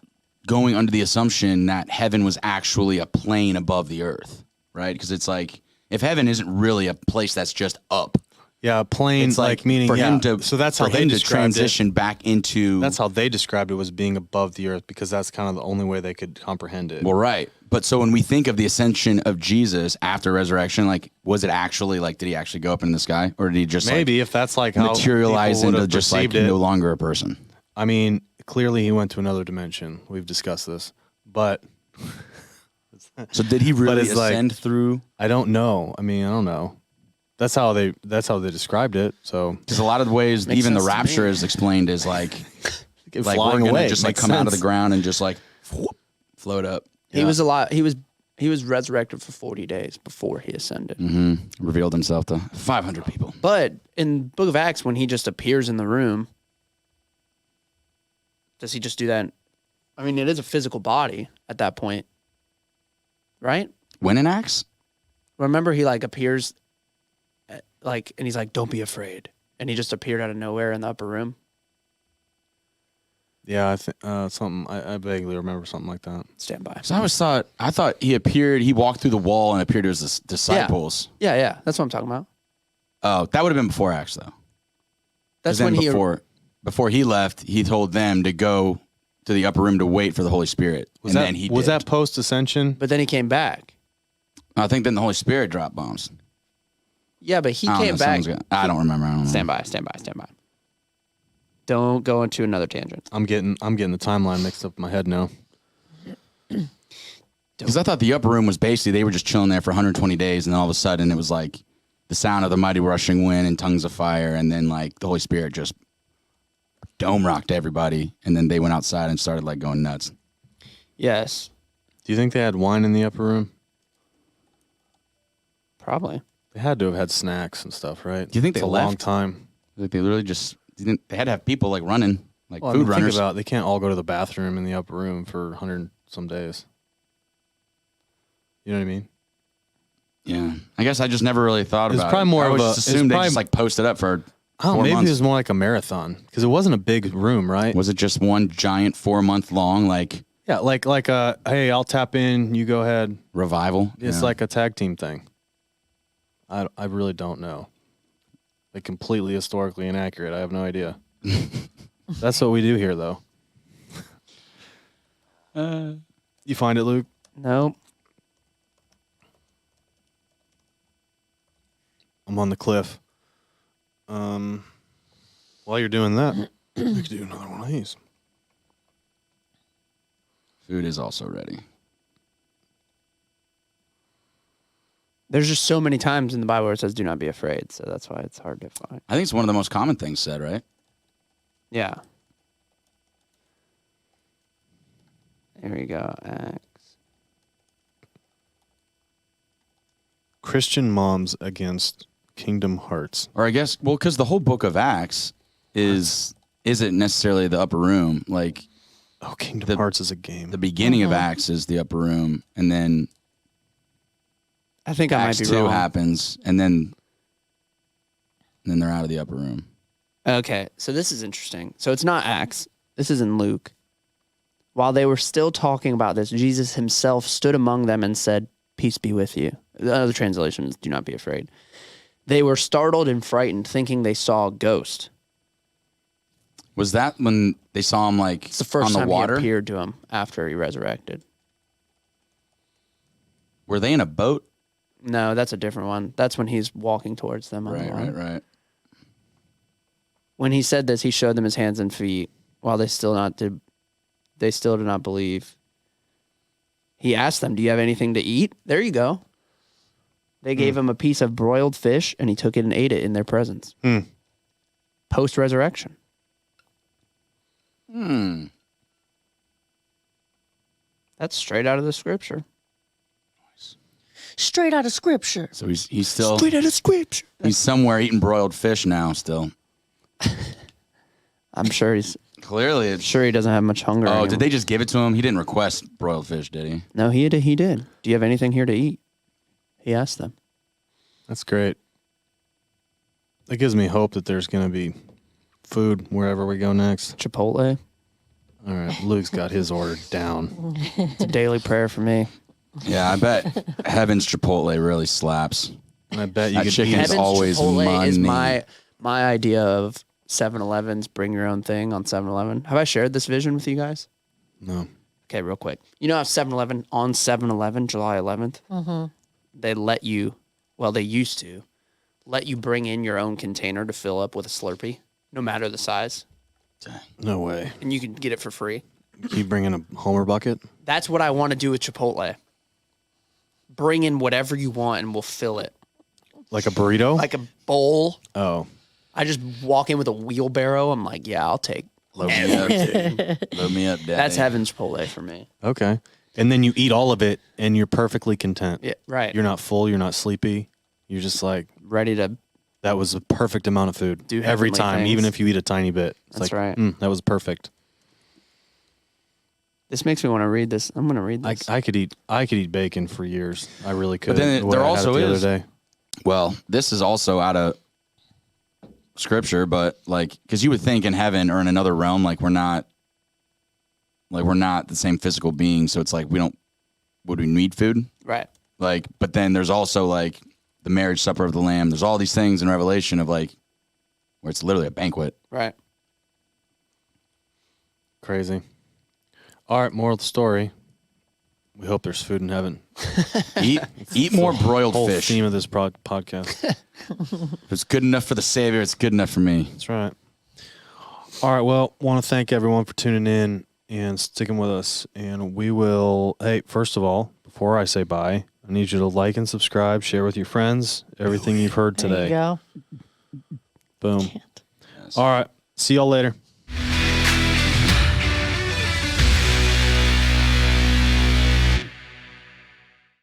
going under the assumption that heaven was actually a plane above the earth, right? Because it's like, if heaven isn't really a place that's just up, Yeah, plane it's like, meaning for him yeah. to So that's how for they him to described transition back into. it. That's how they described it, was being above the earth, because that's kind of the only way they could comprehend it. Well, right. But so when we think of the ascension of Jesus after resurrection, like, was it actually like, did he actually go up in the sky, or did he just Maybe like, if that's like how materialize people would into have just like perceived it. no longer a person? I mean, clearly he went to another dimension. We've discussed this, but So did he really it's like- ascend through? I don't know. I mean, I don't know. That's how they described it. So Because a lot of the ways, Makes even the sense to rapture me. is explained as like we're flying gonna away just like makes come out of the sense. ground and just like whoop, float up. he was alive. He was resurrected for 40 days before he ascended. Revealed himself to 500 people. But in Book of Acts, when he just appears in the room, does he just do that? I mean, it is a physical body at that point, right? When in Acts? Remember, he like appears, like, and he's like, "Don't be afraid," and he just appeared out of nowhere in the upper room. yeah, I think something. I vaguely remember something like that. Stand by. So I thought he appeared, he walked through the wall and appeared to his disciples. Yeah, that's what I'm talking about. Oh, that would have been before Acts though. 'Cause That's then when he. before he left, he told them to go to the upper room to wait for the Holy Spirit. Was and that then he was dipped. that post ascension? But then he came back. I think then the Holy Spirit dropped bombs. Yeah, but he I don't came know, back. I don't remember. I don't know. Stand by. Don't go into another tangent. I'm getting the timeline mixed up in my head now. Because I thought the upper room was basically they were just chilling there for 120 days, and then all of a sudden it was like the sound of the mighty rushing wind and tongues of fire, and then like the Holy Spirit just dome rocked everybody, and then they went outside and started like going nuts. Yes, Do you think they had wine in the upper room? probably. They had to have had snacks and stuff, right? Do you think It's they a long left? time? Like they literally just didn't. They had to have people like running, like Well, I food mean, think runners. about, they can't all go to the bathroom in the upper room for 100 some days. You know what I mean? Yeah, I guess I just never really thought It was about probably it. more I of always a- just it's assumed they probably- just like posted up for I don't know, 4 maybe months. it was more like a marathon because it wasn't a big room, right? Was it just one giant 4-month long like Yeah, like hey, I'll tap in, you go ahead. revival? It's Yeah. like a tag team thing. I really don't know. Like completely historically inaccurate. I have no idea. That's what we do here, though. You find it, Luke? Nope. I'm on the cliff. While you're doing that, we could do another one of these. Food is also ready. There's just so many times in the Bible where it says, "Do not be afraid," so that's why it's hard to find. I think it's one of the most common things said, right? Yeah. There we go. Acts. Christian moms against Kingdom Hearts. Or I guess, well, because the whole book of Acts isn't necessarily the upper room. Like Oh, Kingdom The- Hearts is a game. the beginning of Acts is the upper room, and then I think I might Acts be 2 wrong. happens, and then they're out of the upper room. Okay, so this is interesting. So it's not Acts. This is in Luke. While they were still talking about this, Jesus himself stood among them and said, "Peace be with you." The other translation is, "Do not be afraid." They were startled and frightened, thinking they saw a ghost. Was that when they saw him like It's the first on the time water? he appeared to him after he resurrected. Were they in a boat? No, that's a different one. That's when he's walking towards them. On the water. Right. When he said this, he showed them his hands and feet. While they still did not believe. He asked them, "Do you have anything to eat?" There you go. They gave him a piece of broiled fish, and he took it and ate it in their presence. Post-resurrection. That's straight out of the scripture. Straight out of scripture. So he's still Straight out of scripture. he's somewhere eating broiled fish now. Still, I'm sure he's clearly. It's, sure he doesn't have much hunger. oh, anymore. did they just give it to him? He didn't request broiled fish, did he? No, he did. He did. Do you have anything here to eat? He asked them. That's great. That gives me hope that there's going to be food wherever we go next. Chipotle. All right, Luke's got his order down. It's a daily prayer for me. Yeah, I bet Heaven's Chipotle really slaps. And I bet you That could chicken eat is always Chipotle is money. my idea of 7-Eleven's bring your own thing on 7-Eleven. Have I shared this vision with you guys? No. Okay, real quick. You know how 7-Eleven on 7-Eleven, July 11th, they let you, well, they used to let you bring in your own container to fill up with a Slurpee, no matter the size, No way. and you can get it for free. You bring in a Homer bucket? That's what I want to do with Chipotle. Bring in whatever you want, and we'll fill it. Like a burrito? Like a bowl. Oh. I just walk in with a wheelbarrow. I'm like, yeah, I'll take. Load me up, load me up, Daddy. That's Heaven's Chipotle for me. Okay. And then you eat all of it and you're perfectly content. Yeah, right. You're not full, you're not sleepy. You're just like, Ready to. that was a perfect amount of food. Do every heavenly time, things. even if you eat a tiny bit. It's That's like, right. That was perfect. This makes me want to read this. I'm going to read this. I could eat bacon for years. I really could. then The way there I had also it the is- other day. Well, this is also out of scripture, but like, because you would think in heaven or in another realm, like we're not the same physical being. So it's like would we need food? Right. Like, but then there's also like the marriage supper of the Lamb. There's all these things in Revelation of like where it's literally a banquet. Right. Crazy. All right, moral of the story. We hope there's food in heaven. Eat more broiled Whole fish. theme of this podcast. If it's good enough for the Savior, it's good enough for me. That's right. All right. Well, want to thank everyone for tuning in and sticking with us. And we will, hey, first of all, before I say bye, I need you to like and subscribe, share with your friends everything you've heard There you today. go. Boom. All right. See y'all later.